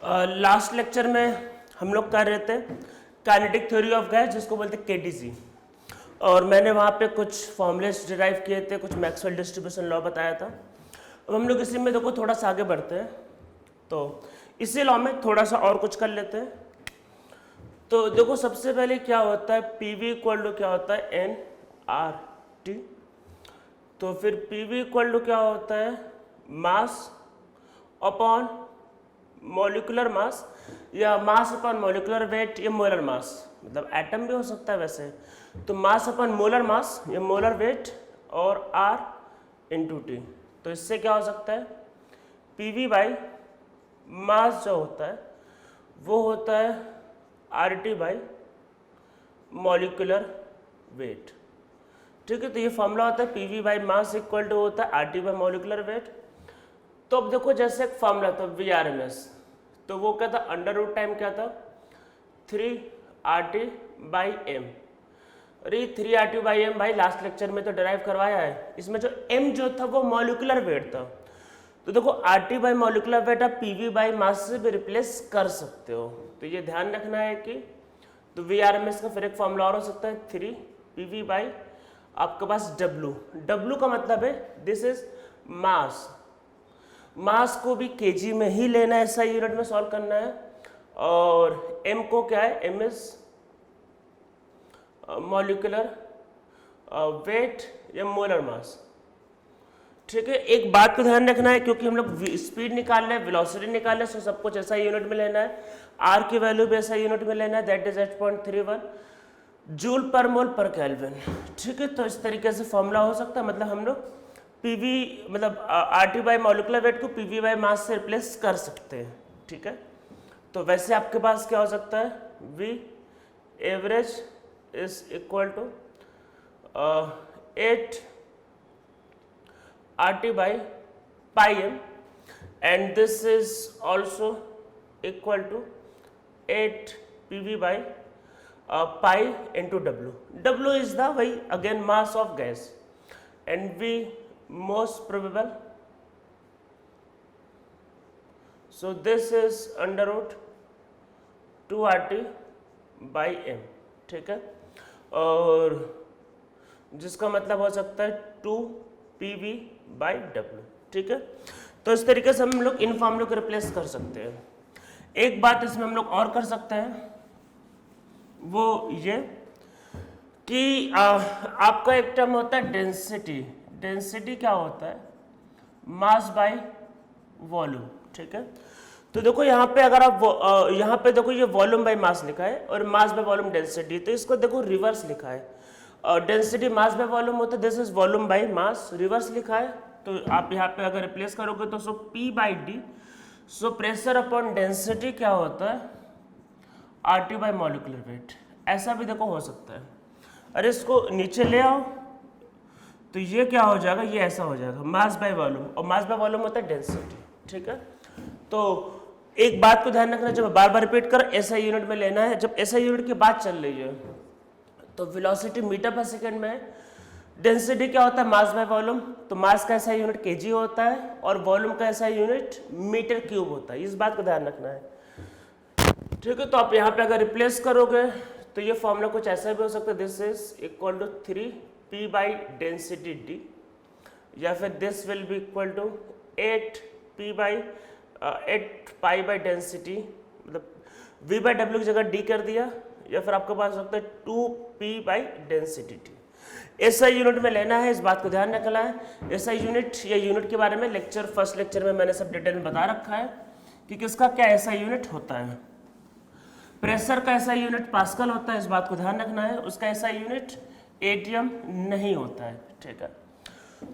Last lecture में हम लोग कर रहे थे काइनेटिक थ्योरी ऑफ गैस, जिसको बोलते हैं केटीसी, और मैंने वहाँ पे कुछ फॉर्मूलेस डिराइव किए थे, कुछ मैक्सवेल डिस्ट्रीब्यूशन लॉ बताया था। अब हम लोग इसी में देखो थोड़ा सा आगे बढ़ते हैं, तो इसी लॉ में थोड़ा सा और कुछ कर लेते हैं। तो देखो सबसे पहले क्या होता है, पी वी इक्वल टू क्या होता है, एन आर टी। तो फिर पी वी इक्वल टू क्या होता है, मास अपॉन मॉलिक्यूलर मास, या मास अपॉन मॉलिक्यूलर वेट, या मोलर मास, मतलब एटम भी हो सकता है वैसे। तो मास अपॉन मोलर मास या मोलर वेट और आर इंटू टी। तो इससे क्या हो सकता है, पी वी बाई मास जो होता है वो होता है R T by molecular weight. ठीक है, तो ये फॉर्मूला होता है P V by mass equal to होता है R T by molecular weight. तो अब देखो जैसे एक फॉर्मूला था वी आर एम एस, तो वो क्या था, अंडर रूट टाइम क्या था, 3 आर टी बाई एम। अरे 3 आर टी बाई एम भाई लास्ट लेक्चर में तो डिराइव करवाया है। इसमें जो एम जो था वो मॉलिक्यूलर वेट था। तो देखो are T by molecular wait आप पी वी बाई मास से भी रिप्लेस कर सकते हो। तो ये ध्यान रखना है कि तो वी आर एम एस का फिर एक फॉर्मूला और हो सकता है 3 पी वी बाई आपके पास डब्लू। डब्लू का मतलब है दिस इज मास। मास को भी केजी में ही लेना है, ऐसा यूनिट में सॉल्व करना है। और एम को क्या है, एम इज मॉलिक्यूलर वेट या मोलर मास। ठीक है, एक बात को ध्यान रखना है, क्योंकि हम लोग स्पीड निकाल रहे हैं, वेलोसिटी निकाल रहे हैं, तो सब कुछ ऐसा यूनिट में लेना है। आर की वैल्यू भी ऐसा यूनिट में लेना है, दैट इज 8.31 जूल पर मोल पर केल्विन। ठीक है, तो इस तरीके से फॉर्मूला हो सकता है, मतलब हम लोग पीवी मतलब are T by molecular wait को पीवी बाई मास से रिप्लेस कर सकते हैं। ठीक है, तो वैसे आपके पास क्या हो सकता है, V average is equal to 8 R T by pi M, and this is also equal to 8 P V by pi into W. W is the वही again mass of gas, and V most probable, so this is under root 2 RT by m। ठीक है, और जिसका मतलब हो सकता है 2 PV by W। ठीक है, तो इस तरीके से हम लोग इन फॉर्मूलों को रिप्लेस कर सकते हैं। एक बात इसमें हम लोग और कर सकते हैं, वो ये कि आपका एक टर्म होता है डेंसिटी। डेंसिटी क्या होता है, मास बाय वॉल्यूम। ठीक है, तो देखो यहाँ पे अगर आप यहाँ पे देखो ये वॉल्यूम बाय मास लिखा है और मास बाय वॉल्यूम डेंसिटी, तो इसको देखो रिवर्स लिखा है। डेंसिटी मास बाय वॉल्यूम होता है, this is volume by mass, reverse लिखा है। तो आप यहाँ पे अगर रिप्लेस करोगे तो so P by D, so pressure upon density क्या होता है, R T by molecular weight. ऐसा भी देखो हो सकता है। अरे इसको नीचे ले आओ तो ये क्या हो जाएगा, ये ऐसा हो जाएगा मास बाय वॉल्यूम, और मास बाय वॉल्यूम होता है डेंसिटी। ठीक है, तो एक बात को ध्यान रखना, जब बार बार रिपीट कर ऐसा यूनिट में लेना है। जब ऐसा यूनिट की बात चल रही है तो वेलोसिटी मीटर पर सेकंड में है, डेंसिटी क्या होता है, मास बाय वॉल्यूम। तो मास का ऐसा यूनिट केजी होता है और वॉल्यूम का ऐसा यूनिट मीटर क्यूब होता है, इस बात को ध्यान रखना है। ठीक है, तो आप यहाँ पे अगर रिप्लेस करोगे तो ये फॉर्मूला कुछ ऐसा भी हो सकता है, this is equal to 3 P by density D, या फिर this will be equal to 8 pi by density, मतलब V बाई डब्ल्यू की जगह D कर दिया, या फिर आपके पास हो सकता है 2 P बाई डेंसिटी टी। ऐसा यूनिट में लेना है, इस बात को ध्यान रखना है। ऐसा यूनिट या यूनिट के बारे में फर्स्ट लेक्चर में मैंने सब डिटेल में बता रखा है कि किसका क्या ऐसा यूनिट होता है। प्रेशर का ऐसा यूनिट पास्कल होता है, इस बात को ध्यान रखना है। उसका ऐसा यूनिट एटीएम नहीं होता है। ठीक है,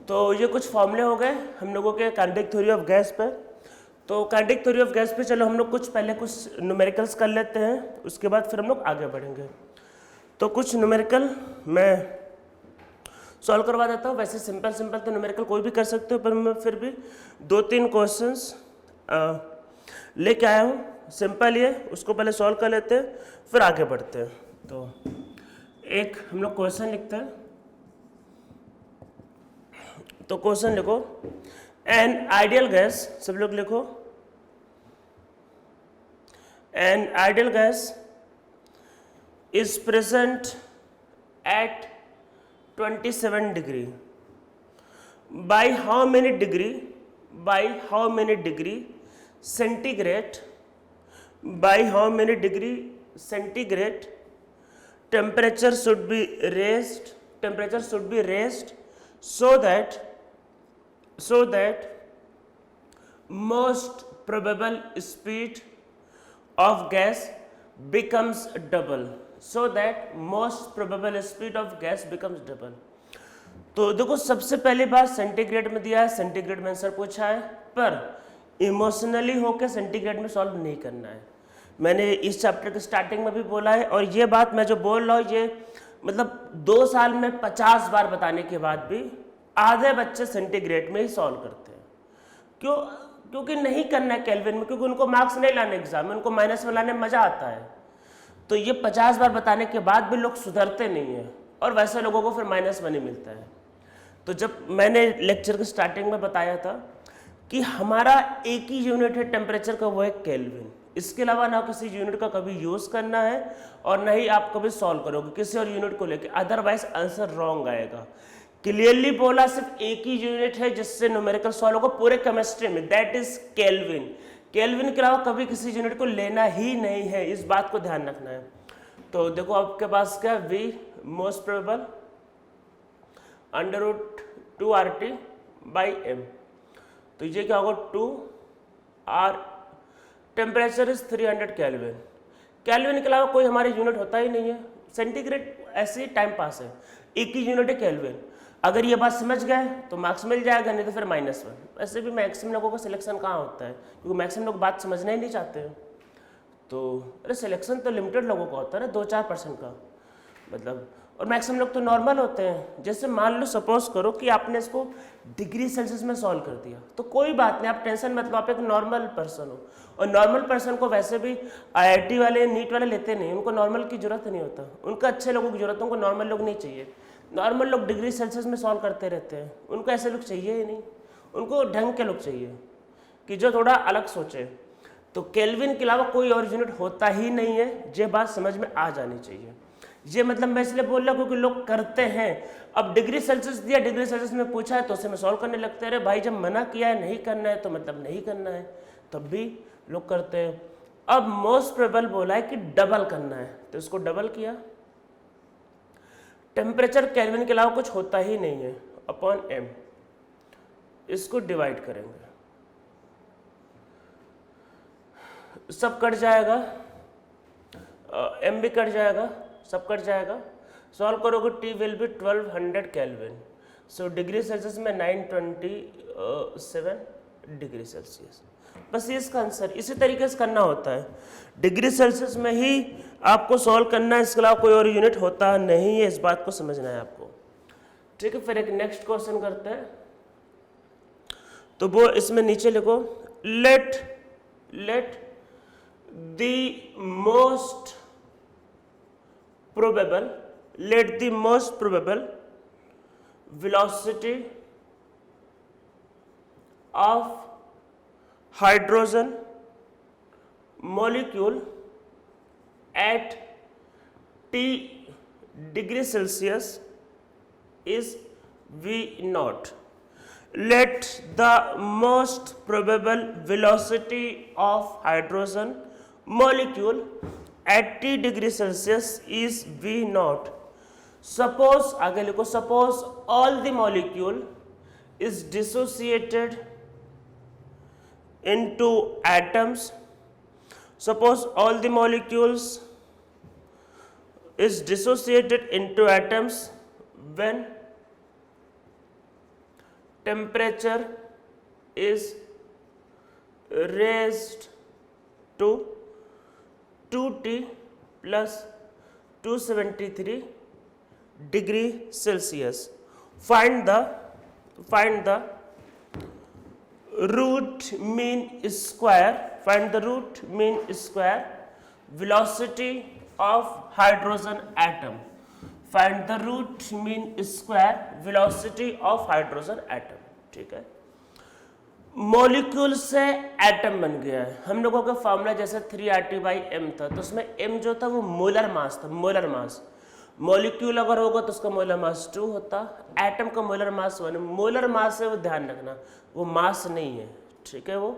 तो ये कुछ फॉर्मूले हो गए हम लोगों के काइनेटिक थ्योरी ऑफ गैस पे। तो काइनेटिक थ्योरी ऑफ गैस पे चलो हम लोग पहले कुछ न्यूमेरिकल्स कर लेते हैं, उसके बाद फिर हम लोग आगे बढ़ेंगे। तो कुछ न्यूमेरिकल मैं सॉल्व करवा देता हूँ। वैसे सिंपल सिंपल तो न्यूमेरिकल कोई भी कर सकते हो, पर मैं फिर भी 2-3 क्वेश्चंस लेके आया हूँ। सिंपल ये, उसको पहले सॉल्व कर लेते हैं फिर आगे बढ़ते हैं। तो एक हम लोग क्वेश्चन लिखते हैं। तो क्वेश्चन लिखो, एन आइडियल गैस, सब लोग लिखो, an ideal gas is present at 27 degree. By how many degree centigrade, by how many degree centigrade temperature should be raised so that most probable speed of gas becomes double, so that most probable speed of gas becomes double. तो देखो सबसे पहली बात centigrade में दिया है, centigrade में answer पूछा है, पर इमोशनली होकर सेंटीग्रेड में सॉल्व नहीं करना है। मैंने इस चैप्टर के स्टार्टिंग में भी बोला है, और ये बात मैं जो बोल रहा हूँ ये मतलब 2 साल में 50 बार बताने के बाद भी आधे बच्चे सेंटीग्रेड में ही सॉल्व करते हैं। क्यों? क्योंकि नहीं करना है केल्विन में, क्योंकि उनको मार्क्स नहीं लाने एग्जाम में, उनको माइनस में लाने में मजा आता है। तो ये 50 बार बताने के बाद भी लोग सुधरते नहीं है, और वैसे लोगों को फिर माइनस में नहीं मिलता है। तो जब मैंने लेक्चर के स्टार्टिंग में बताया था कि हमारा एक ही यूनिट है टेम्परेचर का, वो है केल्विन। इसके अलावा ना किसी यूनिट का कभी यूज करना है और ना ही आप कभी सॉल्व करोगे किसी और यूनिट को लेकर, अदरवाइज आंसर रॉन्ग आएगा। क्लियरली बोला सिर्फ एक ही यूनिट है जिससे न्यूमेरिकल सॉल्व होगा पूरे केमिस्ट्री में, दैट इज केल्विन। केल्विन के अलावा कभी किसी यूनिट को लेना ही नहीं है, इस बात को ध्यान रखना है। तो देखो आपके पास क्या, वी मोस्ट प्रोबेबल √2RT/m। तो ये क्या होगा, 2R, temperature is 300 kelvin. Kelvin के अलावा कोई हमारे यूनिट होता ही नहीं है, सेंटीग्रेड ऐसे ही टाइम पास है, एक ही यूनिट है केल्विन। अगर ये बात समझ गए तो मार्क्स मिल जाएगा, नहीं तो फिर -1। ऐसे भी मैक्सिमम लोगों का सिलेक्शन कहाँ होता है, क्योंकि मैक्सिमम लोग बात समझना ही नहीं चाहते हैं। तो अरे सिलेक्शन तो लिमिटेड लोगों का होता है ना, 2-4% का मतलब, और मैक्सिमम लोग तो नॉर्मल होते हैं। जैसे मान लो सपोज करो कि आपने इसको डिग्री सेल्सियस में सॉल्व कर दिया, तो कोई बात नहीं, आप टेंशन मत लो, आप एक नॉर्मल पर्सन हो। और नॉर्मल पर्सन को वैसे भी IIT वाले नीट वाले लेते नहीं, उनको नॉर्मल की जरूरत नहीं होता, उनको अच्छे लोगों की जरूरत है, उनको नॉर्मल लोग नहीं चाहिए। नॉर्मल लोग डिग्री सेल्सियस में सॉल्व करते रहते हैं, उनको ऐसे लोग चाहिए ही नहीं, उनको ढंग के लोग चाहिए कि जो थोड़ा अलग सोचे। तो केल्विन के अलावा कोई और यूनिट होता ही नहीं है, ये बात समझ में आ जानी चाहिए। ये मतलब मैं इसलिए बोल रहा हूँ क्योंकि लोग करते हैं। अब डिग्री सेल्सियस दिया, डिग्री सेल्सियस में पूछा है तो उसे में सॉल्व करने लगते हैं। अरे भाई जब मना किया है नहीं करना है तो मतलब नहीं करना है, तब भी लोग करते हैं। अब मोस्ट प्रोबेबल बोला है कि डबल करना है, तो इसको डबल किया, टेम्परेचर केल्विन के अलावा कुछ होता ही नहीं है, अपॉन m, इसको डिवाइड करेंगे, सब कट जाएगा, m भी कट जाएगा, सब कट जाएगा। सॉल्व करोगे T will be 1200 kelvin. So degree Celsius में 927 डिग्री सेल्सियस। बस ये इसका आंसर, इसी तरीके से करना होता है, डिग्री सेल्सियस में ही आपको सॉल्व करना है, इसके अलावा कोई और यूनिट होता नहीं है, इस बात को समझना है आपको। ठीक है, फिर एक नेक्स्ट क्वेश्चन करते हैं। तो वो इसमें नीचे लिखो, let the most probable velocity of hydrogen molecule at T degree Celsius is V0. Let the most probable velocity of hydrogen molecule at T degree Celsius is V0. Suppose आगे लिखो, suppose all the molecule is dissociated into atoms. Suppose all the molecules is dissociated into atoms when temperature is raised to 2T plus 273 degree Celsius. Find the root mean square. Find the root mean square velocity of hydrogen atom. Find the root mean square velocity of hydrogen atom. ठीक है, molecule से atom बन गया है। हम लोगों का formula जैसे 3RT/m था, तो उसमें m जो था वो मोलर मास था, मोलर मास। मॉलिक्यूल अगर होगा तो उसका मोलर मास 2 होता, एटम का मोलर मास 1। मोलर मास है वो ध्यान रखना, वो मास नहीं है, ठीक है वो।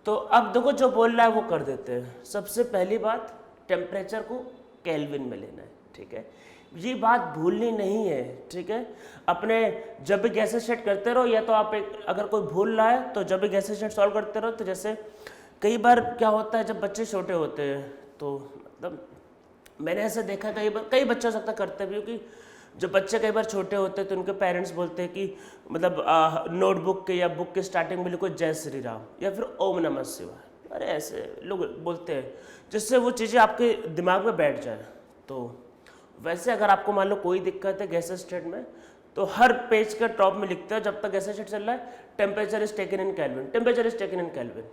तो अब देखो जो बोल रहा है वो कर देते हैं। सबसे पहली बात, टेम्परेचर को केल्विन में लेना है, ठीक है, ये बात भूलनी नहीं है, ठीक है। अपने जब भी गैसेस सेट करते रहो, या तो आप अगर कोई भूल रहा है तो जब भी गैसेस सेट सॉल्व करते रहो, तो जैसे कई बार क्या होता है जब बच्चे छोटे होते हैं, तो मतलब मैंने ऐसा देखा कई बार, कई बच्चे हो सकता करते भी हो कि जब बच्चे कई बार छोटे होते हैं तो उनके पेरेंट्स बोलते हैं कि मतलब नोटबुक के या बुक के स्टार्टिंग में लिखो जय श्री राम या फिर ओम नमः शिवाय। अरे ऐसे लोग बोलते हैं जिससे वो चीज़ें आपके दिमाग में बैठ जाए। तो वैसे अगर आपको मान लो कोई दिक्कत है गैस स्टेट में, तो हर पेज के टॉप में लिखते हो जब तक गैस स्टेट चल रहा है, temperature is taken in kelvin, temperature is taken in kelvin.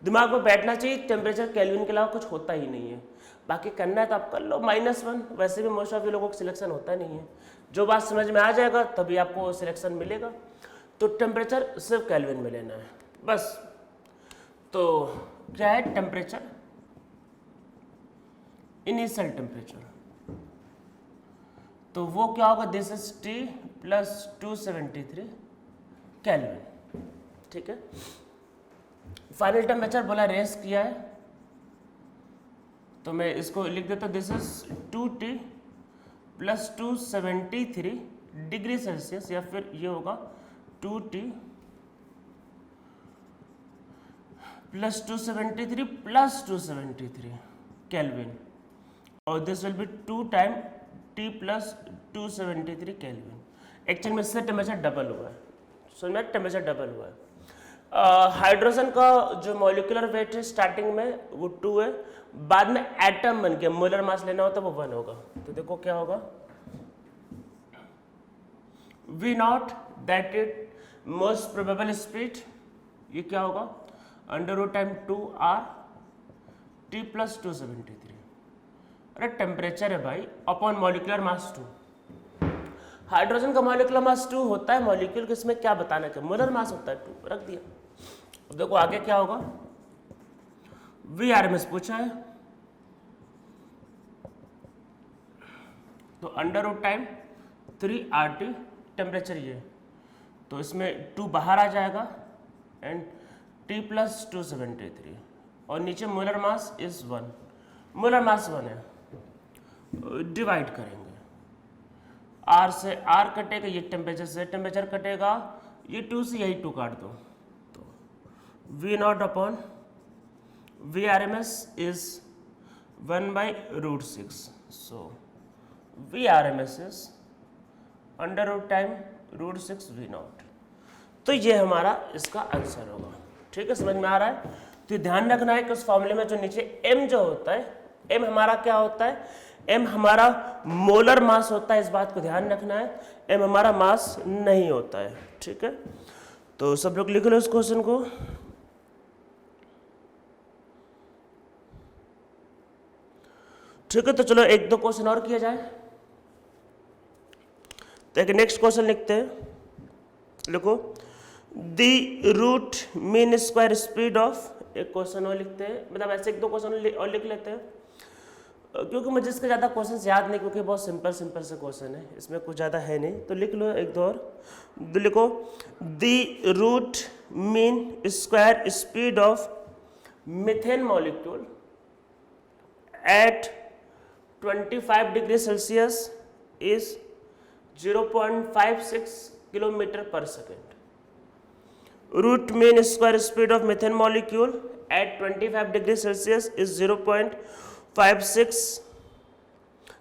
दिमाग में बैठना चाहिए, टेम्परेचर केल्विन के अलावा कुछ होता ही नहीं है। बाकी करना है तो आप कर लो -1, वैसे भी मोस्ट ऑफ लोगों को सिलेक्शन होता नहीं है। जो बात समझ में आ जाएगा तभी आपको सिलेक्शन मिलेगा। तो टेम्परेचर सिर्फ केल्विन में लेना है बस। तो क्या है टेम्परेचर, इनिशियल टेम्परेचर, तो वो क्या होगा, दिस इज T + 273 केल्विन, ठीक है। फाइनल टेम्परेचर बोला रेस किया है, तो मैं इसको लिख देता हूँ, this is 2T + 273 degree Celsius, या फिर ये होगा 2T + 273 + 273 केल्विन, और this will B 2 time T + 273 kelvin. Actual में इससे टेम्परेचर डबल हुआ है, समझ में, टेम्परेचर डबल हुआ है। हाइड्रोजन का जो मॉलिक्यूलर वेट है स्टार्टिंग में वो 2 है, बाद में एटम बन गया, मोलर मास लेना होता वो 1 होगा। तो देखो क्या होगा, V0 that it most probable speed, ये क्या होगा √2R T + 273। अरे टेम्परेचर है भाई अपॉन मॉलिक्यूलर मास 2। हाइड्रोजन का मॉलिक्यूलर मास 2 होता है, मॉलिक्यूल के इसमें क्या बताना है, मोलर मास होता है 2, रख दिया। अब देखो आगे क्या होगा, VRMS पूछा है, तो √3RT टेम्परेचर ये, तो इसमें 2 बाहर आ जाएगा एंड T + 273, और नीचे molar mass is 1, molar mass 1 है, डिवाइड करेंगे, R से R कटेगा, ये टेम्परेचर से टेम्परेचर कटेगा, ये 2 से यही 2 काट दो, तो V0 upon VRMS is 1/√6, so VRMS is √6 V0। तो ये हमारा इसका आंसर होगा, ठीक है, समझ में आ रहा है। तो ध्यान रखना है कि उस फॉर्मूले में जो नीचे m जो होता है, m हमारा क्या होता है, m हमारा मोलर मास होता है, इस बात को ध्यान रखना है, m हमारा मास नहीं होता है, ठीक है। तो सब लोग लिख लो इस क्वेश्चन को। ठीक है, तो चलो 1-2 क्वेश्चन और किया जाए। तो एक नेक्स्ट क्वेश्चन लिखते हैं, लिखो the root mean square speed of, एक क्वेश्चन और लिखते हैं, मतलब ऐसे 1-2 क्वेश्चन और लिख लेते हैं, क्योंकि मुझे इसके ज़्यादा क्वेश्चन याद नहीं, क्योंकि बहुत सिंपल से क्वेश्चन है, इसमें कुछ ज़्यादा है नहीं। तो लिख लो 1-2 और, लिखो the root mean square speed of methane molecule at 25 degree Celsius is 0.56 kilometre per second. Root mean square speed of methane molecule at 25 degree Celsius is 0.56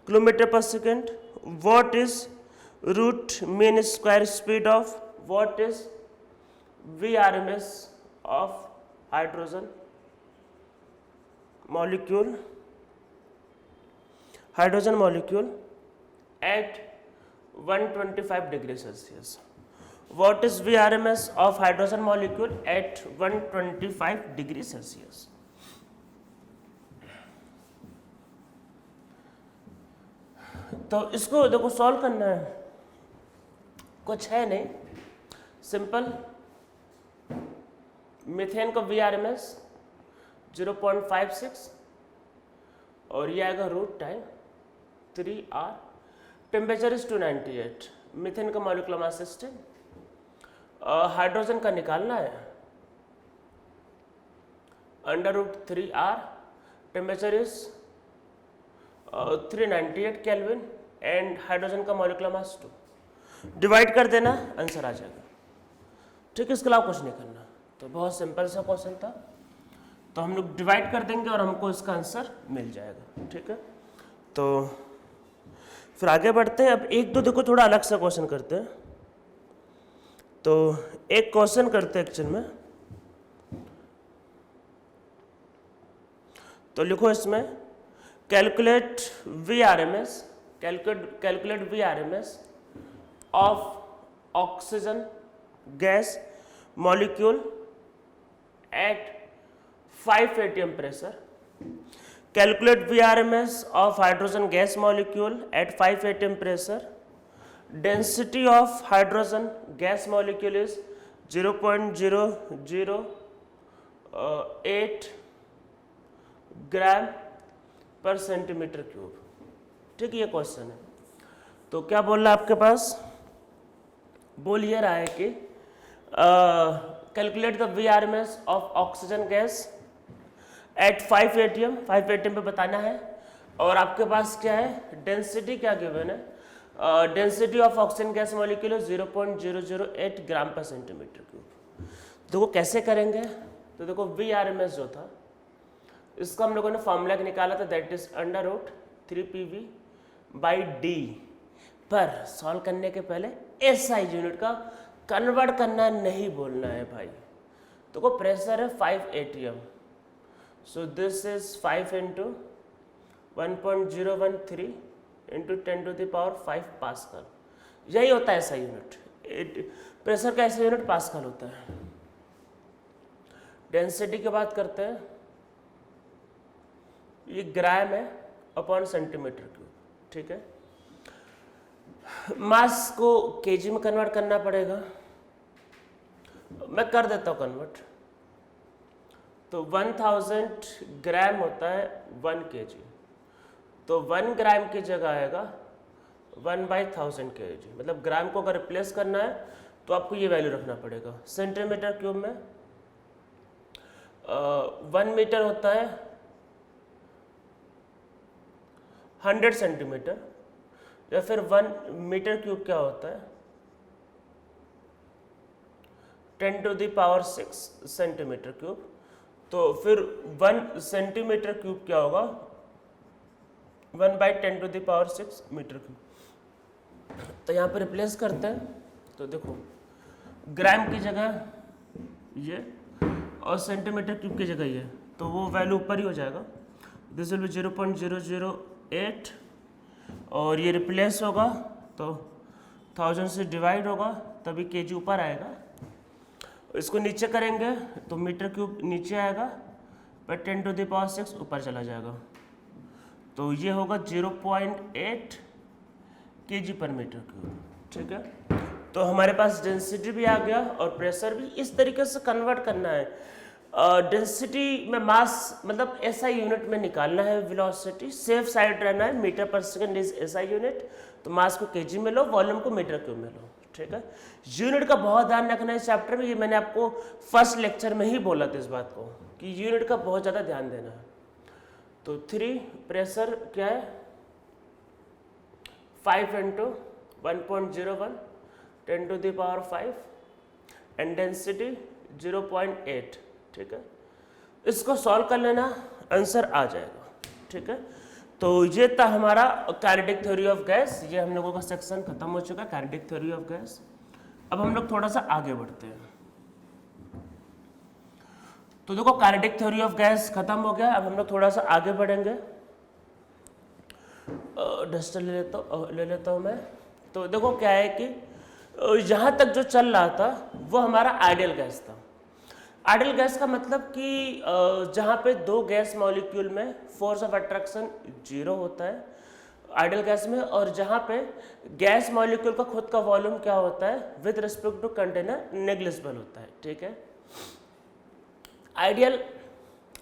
kilometre per second. What is root mean square speed of, what is VRMS of hydrogen molecule at 125 degree Celsius? What is VRMS of hydrogen molecule at 125 degree Celsius? तो इसको देखो solve करना है, कुछ है नहीं, simple methane का VRMS 0.56 और ये आएगा root time 3R। Temperature is 298। Methane का मॉलिक्यूलर मास 16। हाइड्रोजन का निकालना है under root 3R। Temperature is 398 kelvin and hydrogen का मॉलिक्यूलर मास 2। डिवाइड कर देना, आंसर आ जाएगा। ठीक है, इसके अलावा कुछ नहीं करना। तो बहुत सिंपल सा क्वेश्चन था, तो हम लोग डिवाइड कर देंगे और हमको इसका आंसर मिल जाएगा। ठीक है, तो फिर आगे बढ़ते हैं। अब एक दो देखो थोड़ा अलग सा क्वेश्चन करते हैं। तो एक क्वेश्चन करते हैं एक्चुअल में, तो लिखो इसमें calculate VRMS of oxygen gas molecule at 5 atm pressure. Calculate VRMS of hydrogen gas molecule at 5 atm pressure. Density of hydrogen gas molecule is 0.008 ग्राम पर सेंटीमीटर क्यूब। ठीक है, ये क्वेश्चन है। तो क्या बोल रहा है आपके पास, बोल ये रहा है कि calculate the VRMS of oxygen gas at 5 atm। 5 atm पे बताना है। और आपके पास क्या है, डेंसिटी क्या गिवन है, density of oxygen gas molecule 0.008 ग्राम पर सेंटीमीटर क्यूब। देखो कैसे करेंगे, तो देखो VRMS जो था इसका हम लोगों ने फॉर्मूला निकाला था, that is under root 3PV/D। पर सॉल्व करने के पहले SI यूनिट का कन्वर्ट करना नहीं बोलना है भाई। तो को प्रेशर है 5 atm, so this is 5 into 1.013 into 10⁵ pascal. यही होता है SI यूनिट, प्रेशर का SI यूनिट पास्कल होता है। डेंसिटी की बात करते हैं, ये ग्राम है अपॉन सेंटीमीटर क्यूब। ठीक है, मास को केजी में कन्वर्ट करना पड़ेगा, मैं कर देता हूँ कन्वर्ट। तो 1000 ग्राम होता है 1 kg, तो 1 ग्राम की जगह आएगा 1/1000 kg। मतलब ग्राम को अगर रिप्लेस करना है तो आपको ये वैल्यू रखना पड़ेगा। सेंटीमीटर क्यूब में 1 मीटर होता है 100 सेंटीमीटर, या फिर 1 मीटर क्यूब क्या होता है 10⁶ सेंटीमीटर क्यूब। तो फिर 1 सेंटीमीटर क्यूब क्या होगा 1/10⁶ मीटर क्यूब। तो यहाँ पर रिप्लेस करते हैं, तो देखो ग्राम की जगह ये और सेंटीमीटर क्यूब की जगह ये, तो वो वैल्यू ऊपर ही हो जाएगा। दिस विल बी 0.008 और ये रिप्लेस होगा तो 1000 से डिवाइड होगा तभी केजी ऊपर आएगा। इसको नीचे करेंगे तो मीटर क्यूब नीचे आएगा पर 10⁶ ऊपर चला जाएगा। तो ये होगा 0.8 kg पर मीटर क्यूब। ठीक है, तो हमारे पास डेंसिटी भी आ गया और प्रेशर भी। इस तरीके से कन्वर्ट करना है। डेंसिटी में मास मतलब SI यूनिट में निकालना है, वेलोसिटी सेफ साइड रहना है, मीटर पर सेकंड इज SI यूनिट। तो मास को केजी में लो, वॉल्यूम को मीटर क्यूब में लो। ठीक है, यूनिट का बहुत ध्यान रखना है इस चैप्टर में। ये मैंने आपको फर्स्ट लेक्चर में ही बोला था इस बात को कि यूनिट का बहुत ज़्यादा ध्यान देना है। तो 3 प्रेशर क्या है 5 इंटू 1.01 10⁵ एंड डेंसिटी 0.8। ठीक है, इसको सॉल्व कर लेना, आंसर आ जाएगा। ठीक है, तो ये था हमारा काइनेटिक थ्योरी ऑफ गैस। ये हम लोगों का सेक्शन खत्म हो चुका है, काइनेटिक थ्योरी ऑफ गैस। अब हम लोग थोड़ा सा आगे बढ़ते हैं। तो देखो काइनेटिक थ्योरी ऑफ गैस खत्म हो गया, अब हम लोग थोड़ा सा आगे बढ़ेंगे। डस्टर ले लेता हूँ मैं। तो देखो क्या है कि यहाँ तक जो चल रहा था वो हमारा आइडियल गैस था। आइडियल गैस का मतलब कि जहाँ पे दो गैस मॉलिक्यूल में फोर्स ऑफ अट्रैक्शन 0 होता है आइडियल गैस में, और जहाँ पे गैस मॉलिक्यूल का खुद का वॉल्यूम क्या होता है with respect to container negligible होता है। ठीक है, आइडियल,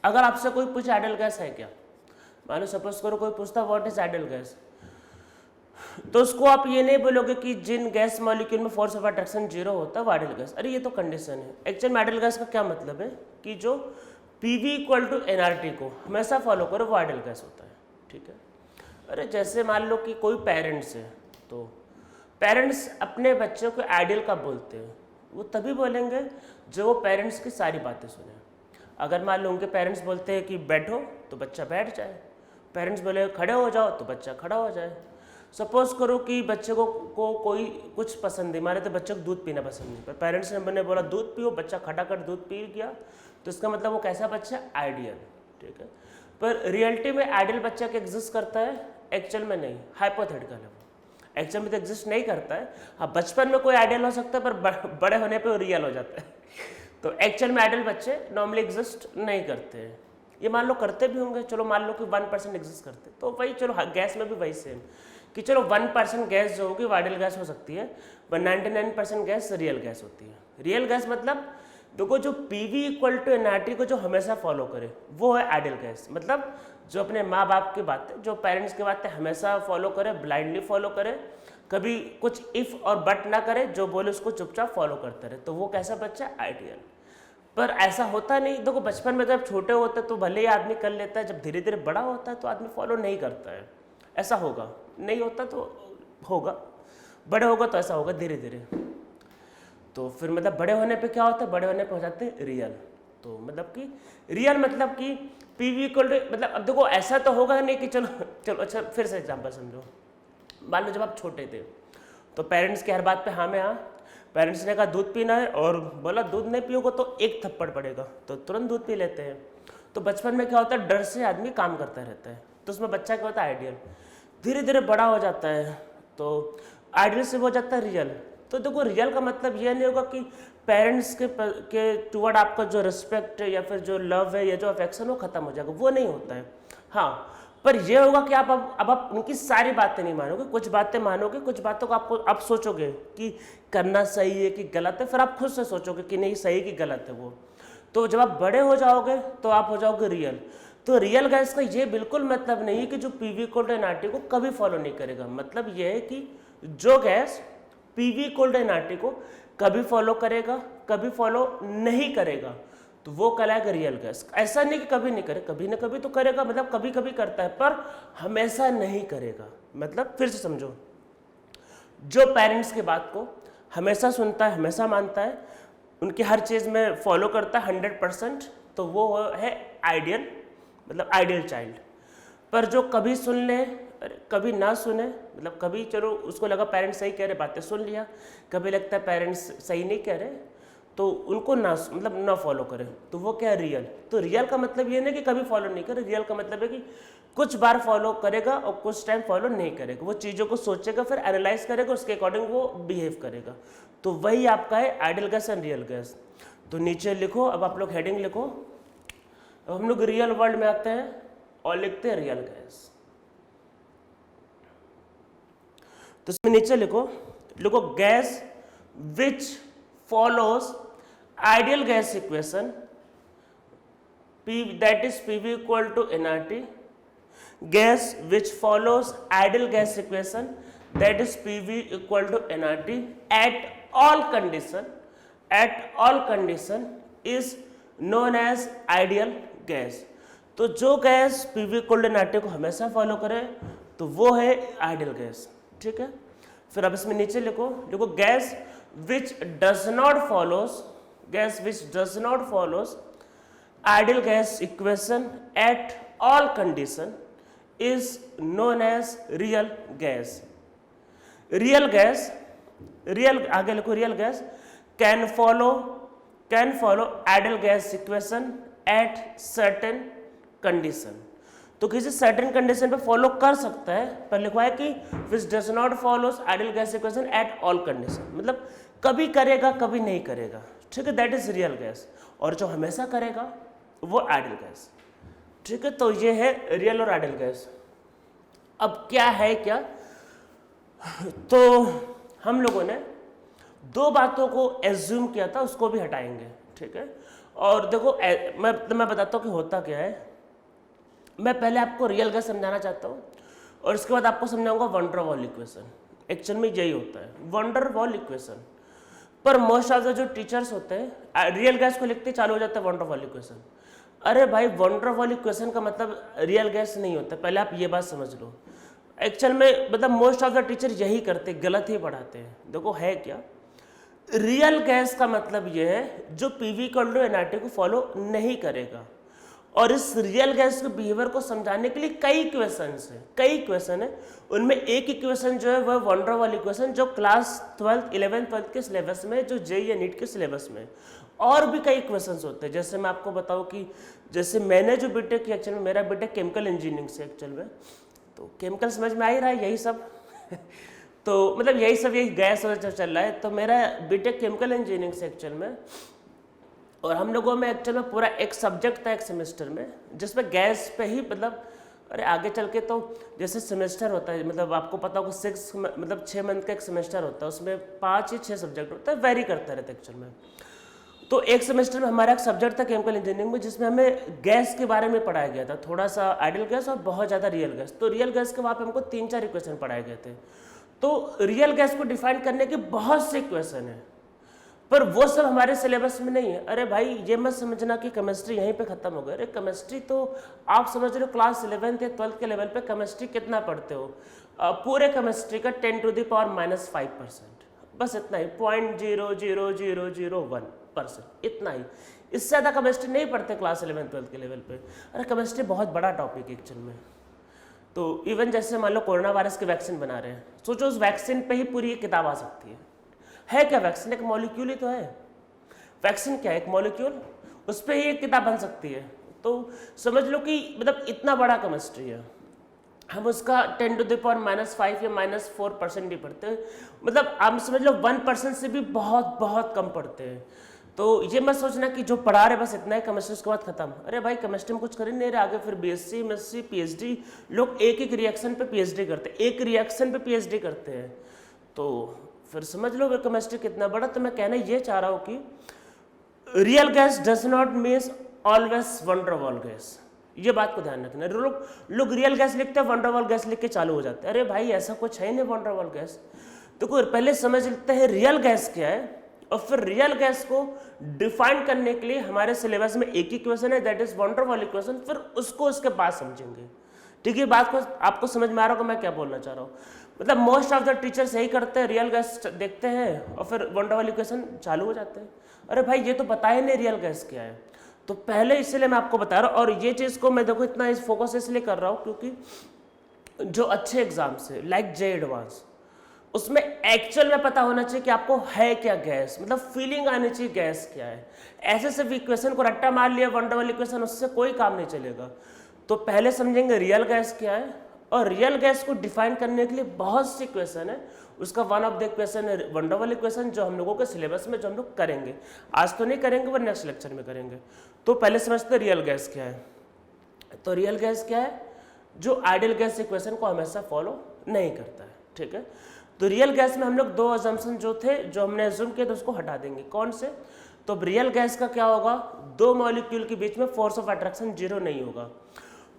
अगर आपसे कोई पूछे आइडियल गैस है क्या, मान लो सपोज करो कोई पूछता व्हाट इज आइडियल गैस, तो उसको आप ये नहीं बोलोगे कि जिन गैस मॉलिक्यूल में फोर्स ऑफ अट्रैक्शन 0 होता है वो आइडियल गैस, अरे ये तो कंडीशन है। एक्चुअल में आइडियल गैस का क्या मतलब है कि जो PV इक्वल टू nRT को हमेशा फॉलो करो वो आइडियल गैस होता है, ठीक है। अरे जैसे मान लो कि कोई पेरेंट्स है, तो पेरेंट्स अपने बच्चों को आइडियल कब बोलते हैं, वो तभी बोलेंगे जो वो पेरेंट्स की सारी बातें सुने। अगर मान लो उनके पेरेंट्स बोलते हैं कि बैठो तो बच्चा बैठ जाए, पेरेंट्स बोले खड़े हो जाओ तो बच्चा खड़ा हो जाए। सपोज करो कि बच्चे को कोई कुछ पसंद है, मारे तो बच्चे को दूध पीना पसंद नहीं, पर पेरेंट्स ने बोला दूध पियो, बच्चा खटाखट दूध पी गया, तो इसका मतलब वो कैसा बच्चा, आइडियल, ठीक है। पर रियलिटी में आइडियल बच्चा क्या एग्जिस्ट करता है, एक्चुअल में नहीं, हाइपोथेटिकल है वो, एक्चुअल में तो एग्जिस्ट नहीं करता है। हाँ बचपन में कोई आइडियल हो सकता है पर बड़े होने पे वो रियल हो जाता है। तो एक्चुअल में आइडियल बच्चे नॉर्मली एग्जिस्ट नहीं करते हैं, ये मान लो करते भी होंगे, चलो मान लो कि 1% एग्जिस्ट करते, तो वही चलो गैस में भी वही सेम कि चलो 1% गैस जो होगी वो आइडियल गैस हो सकती है, पर 99% गैस रियल गैस होती है। रियल गैस मतलब देखो जो PV इक्वल टू nRT को जो हमेशा फॉलो करे वो है आइडियल गैस, मतलब जो अपने माँ बाप की बातें, जो पेरेंट्स की बातें हमेशा फॉलो करे, ब्लाइंडली फॉलो करे, कभी कुछ इफ और बट ना करे, जो बोले उसको चुपचाप फॉलो करता रहे, तो वो कैसा बच्चा, आइडियल। पर ऐसा होता नहीं, देखो बचपन में जब छोटे होते तो भले ही आदमी कर लेता है, जब धीरे धीरे बड़ा होता है तो आदमी फॉलो नहीं करता है, ऐसा होगा, नहीं होता तो होगा, बड़े होगा तो ऐसा होगा धीरे धीरे। तो फिर मतलब बड़े होने पे क्या होता है, बड़े होने पे हो जाते हैं रियल। तो मतलब कि रियल मतलब कि PV इक्वल टू, मतलब अब देखो ऐसा तो होगा नहीं कि चलो चलो अच्छा फिर से एग्जाम्पल समझो, मान लो जब आप छोटे थे तो पेरेंट्स की हर बात पे हाँ में हाँ, पेरेंट्स ने कहा दूध पीना है और बोला दूध नहीं पियोगे तो एक थप्पड़ पड़ेगा, तो तुरंत दूध पी लेते हैं। तो बचपन में क्या होता है, डर से आदमी काम करता रहता है, तो उसमें बच्चा क्या होता है, आइडियल। धीरे धीरे बड़ा हो जाता है तो आइडियल से हो जाता है रियल। तो देखो रियल का मतलब यह नहीं होगा कि पेरेंट्स के टुवर्ड आपका जो रिस्पेक्ट है या फिर जो लव है या जो अफेक्शन वो खत्म हो जाएगा, वो नहीं होता है। हाँ पर यह होगा कि अब आप उनकी सारी बातें नहीं मानोगे, कुछ बातें मानोगे, कुछ बातों को आप सोचोगे कि करना सही है कि गलत है, फिर आप खुद से सोचोगे कि नहीं सही कि गलत है वो। तो जब आप बड़े हो जाओगे तो आप हो जाओगे रियल। तो रियल गैस का ये बिल्कुल मतलब नहीं है कि जो PV इक्वल टू nRT को कभी फॉलो नहीं करेगा, मतलब यह है कि जो gas PV equal to nRT को कभी फॉलो करेगा, कभी फॉलो नहीं करेगा, तो वो कहलाएगा रियल गैस। ऐसा नहीं कि कभी नहीं करे, कभी ना कभी तो करेगा, मतलब कभी कभी करता है पर हमेशा नहीं करेगा। मतलब फिर से समझो, जो पेरेंट्स की बात को हमेशा सुनता है, हमेशा मानता है, उनकी हर चीज़ में फॉलो करता है 100%, तो वो है आइडियल, मतलब आइडियल चाइल्ड। पर जो कभी सुन ले कभी ना सुने, मतलब कभी चलो उसको लगा पेरेंट्स सही कह रहे, बातें सुन लिया, कभी लगता है पेरेंट्स सही नहीं कह रहे तो उनको ना मतलब ना फॉलो करे, तो वो क्या है, रियल। तो रियल का मतलब ये नहीं कि कभी फॉलो नहीं करे, रियल का मतलब है कि कुछ बार फॉलो करेगा और कुछ टाइम फॉलो नहीं करेगा, वो चीज़ों को सोचेगा, फिर एनालाइज करेगा, उसके अकॉर्डिंग वो बिहेव करेगा। तो वही आपका है ideal gas and real gas. तो नीचे लिखो, अब आप लोग हेडिंग लिखो। अब हम लोग रियल वर्ल्ड में आते हैं और लिखते हैं रियल गैस। तो इसमें नीचे लिखो gas which follows ideal gas equation that is PV equal to nRT, gas which follows ideal gas equation that is PV equal to nRT at all condition is known as ideal gas। तो जो gas PV equal to nRT को हमेशा follow करे तो वो है ideal gas, ठीक है। फिर अब इसमें नीचे लिखो gas which does not follows ideal gas equation at all condition is known as real gas। real आगे लिखो real gas can follow ideal gas equation at certain condition। तो किसी सर्टेन कंडीशन पे फॉलो कर सकता है, पर लिखवा है कि which does not follows ideal gas equation at all condition, मतलब कभी करेगा कभी नहीं करेगा, ठीक है, दैट इज रियल गैस। और जो हमेशा करेगा वो आइडियल गैस, ठीक है। तो ये है रियल और आइडियल गैस। अब क्या है क्या, तो हम लोगों ने दो बातों को एज्यूम किया था, उसको भी हटाएंगे, ठीक है। और देखो मैं बताता हूँ कि होता क्या है। मैं पहले आपको रियल गैस समझाना चाहता हूँ और इसके बाद आपको समझाऊंगा वंडर वॉल इक्वेशन। एक्चुअल में यही होता है वंडर वॉल इक्वेशन। पर मोस्ट ऑफ द जो टीचर्स होते हैं रियल गैस को लिखते चालू हो जाता है वंडर वॉल इक्वेशन। अरे भाई वंडर वॉल इक्वेशन का मतलब रियल गैस नहीं होता, पहले आप ये बात समझ लो। एक्चुअल में मतलब मोस्ट ऑफ द टीचर यही करते, गलत ही पढ़ाते हैं। देखो है क्या, रियल गैस का मतलब ये है जो पीवी इक्वल एनआरटी को फॉलो नहीं करेगा। और इस रियल गैस के बिहेवियर को समझाने के लिए कई इक्वेशन है। उनमें एक इक्वेशन जो है वह वंडर वॉल इक्वेशन, जो क्लास 12th 11th 12th के सिलेबस में, जो जेईई या नीट के सिलेबस में। और भी कई इक्वेशंस होते हैं। जैसे मैं आपको बताऊं कि जैसे मैंने जो बीटेक किया, एक्चुअल में मेरा बीटेक केमिकल इंजीनियरिंग से एक्चुअल में, तो केमिकल समझ में आ ही रहा है यही सब तो मतलब यही गैस वगैरह चल रहा है। तो मेरा बीटेक केमिकल इंजीनियरिंग से एक्चुअल में, और हम लोगों में एक्चुअल में पूरा एक सब्जेक्ट था एक सेमेस्टर में जिसमें गैस पे ही मतलब, अरे आगे चल के तो जैसे सेमेस्टर होता है, मतलब आपको पता होगा 6 मंथ का एक सेमेस्टर होता है, उसमें 5 या 6 सब्जेक्ट होता है, वेरी करता रहता है एक्चुअल में। तो एक सेमेस्टर में हमारा एक सब्जेक्ट था केमिकल इंजीनियरिंग में जिसमें हमें गैस के बारे में पढ़ाया गया था, थोड़ा सा आइडियल गैस और बहुत ज़्यादा रियल गैस। तो रियल गैस के वहाँ पे हमको 3-4 इक्वेशन पढ़ाए गए थे। तो रियल गैस को डिफाइन करने के बहुत से इक्वेशन है, पर वो सब हमारे सिलेबस में नहीं है। अरे भाई ये मत समझना कि केमिस्ट्री यहीं पे खत्म हो गई। अरे केमिस्ट्री तो आप समझ रहे हो क्लास 11th या 12th के लेवल पे केमिस्ट्री कितना पढ़ते हो, पूरे केमिस्ट्री का 10⁻⁻5%, बस इतना ही, 0.00001%, इतना ही। इससे ज़्यादा केमिस्ट्री नहीं पढ़ते क्लास 11th 12th के लेवल पे। अरे केमिस्ट्री बहुत बड़ा टॉपिक है एक्चुअल में। तो इवन जैसे मान लो कोरोना वायरस की वैक्सीन बना रहे हैं, सोचो उस वैक्सीन पे ही पूरी एक किताब आ सकती है क्या वैक्सीन? एक मॉलिक्यूल ही तो है। वैक्सीन क्या है? एक मॉलिक्यूल, उस पर ही एक किताब बन सकती है। तो समझ लो कि मतलब इतना बड़ा केमिस्ट्री है, हम उसका 10⁻⁻5 या -4% भी पढ़ते हैं। मतलब आप समझ लो 1% से भी बहुत बहुत कम पढ़ते हैं। तो ये मत सोचना कि जो पढ़ा रहे बस इतना है, केमिस्ट्री उसके बाद खत्म। अरे भाई केमिस्ट्री में कुछ कर ही नहीं रहे, आगे फिर बीएससी एमएससी पीएचडी, लोग एक रिएक्शन पे पीएचडी करते हैं, एक रिएक्शन पे पीएचडी करते हैं। तो फिर समझ लो केमिस्ट्री कितना बड़ा। तो मैं कहना ये चाह रहा हूँ कि real gas does not means always wonder wall gas, ये बात को ध्यान रखना। लोग रियल गैस लिखते हैं, वंडर वॉल गैस लिख के चालू हो जाते हैं। अरे भाई ऐसा कुछ है नहीं वंडर वॉल गैस। तो पहले समझ लेते हैं रियल गैस क्या है, और फिर रियल गैस को डिफाइन करने के लिए हमारे सिलेबस में एक इक्वेशन है, that is wonder wall equation, फिर उसको उसके बाद समझेंगे। ठीक है, बात को आपको समझ में आ रहा होगा मैं क्या बोलना चाह रहा हूँ। मतलब मोस्ट ऑफ द टीचर्स यही करते हैं, रियल गैस देखते हैं और फिर वंडर वॉल इक्वेशन चालू हो जाते हैं। अरे भाई ये तो पता ही नहीं रियल गैस क्या है। तो पहले इसलिए मैं आपको बता रहा हूँ, और ये चीज़ को मैं देखो इतना इस फोकस इसलिए कर रहा हूँ क्योंकि जो अच्छे एग्जाम्स है लाइक जे एडवांस, उसमें एक्चुअल में पता होना चाहिए कि आपको है क्या गैस, मतलब फीलिंग आनी चाहिए गैस क्या है। ऐसे सिर्फ इक्वेशन को रट्टा मार लिया वंडर वॉल इक्वेशन, उससे कोई काम नहीं चलेगा। तो पहले समझेंगे रियल गैस क्या है, और रियल गैस को डिफाइन करने के लिए बहुत सी इक्वेशन है। उसका वन ऑफ द इक्वेशन है वंडर वॉल इक्वेशन, जो हम लोगों के सिलेबस में जो हम लोग करेंगे, आज तो नहीं करेंगे वो नेक्स्ट लेक्चर में करेंगे। तो पहले समझते हैं रियल गैस क्या है। तो रियल गैस क्या है? जो आइडियल गैस इक्वेशन को हमेशा फॉलो नहीं करता है। ठीक है, तो रियल गैस में हम लोग 2 अजम्पशन जो थे, जो हमने अज्यूम किए थे, उसको हटा देंगे। कौन से? तो रियल गैस का क्या होगा, 2 मॉलिक्यूल के बीच में फोर्स ऑफ अट्रैक्शन 0 नहीं होगा।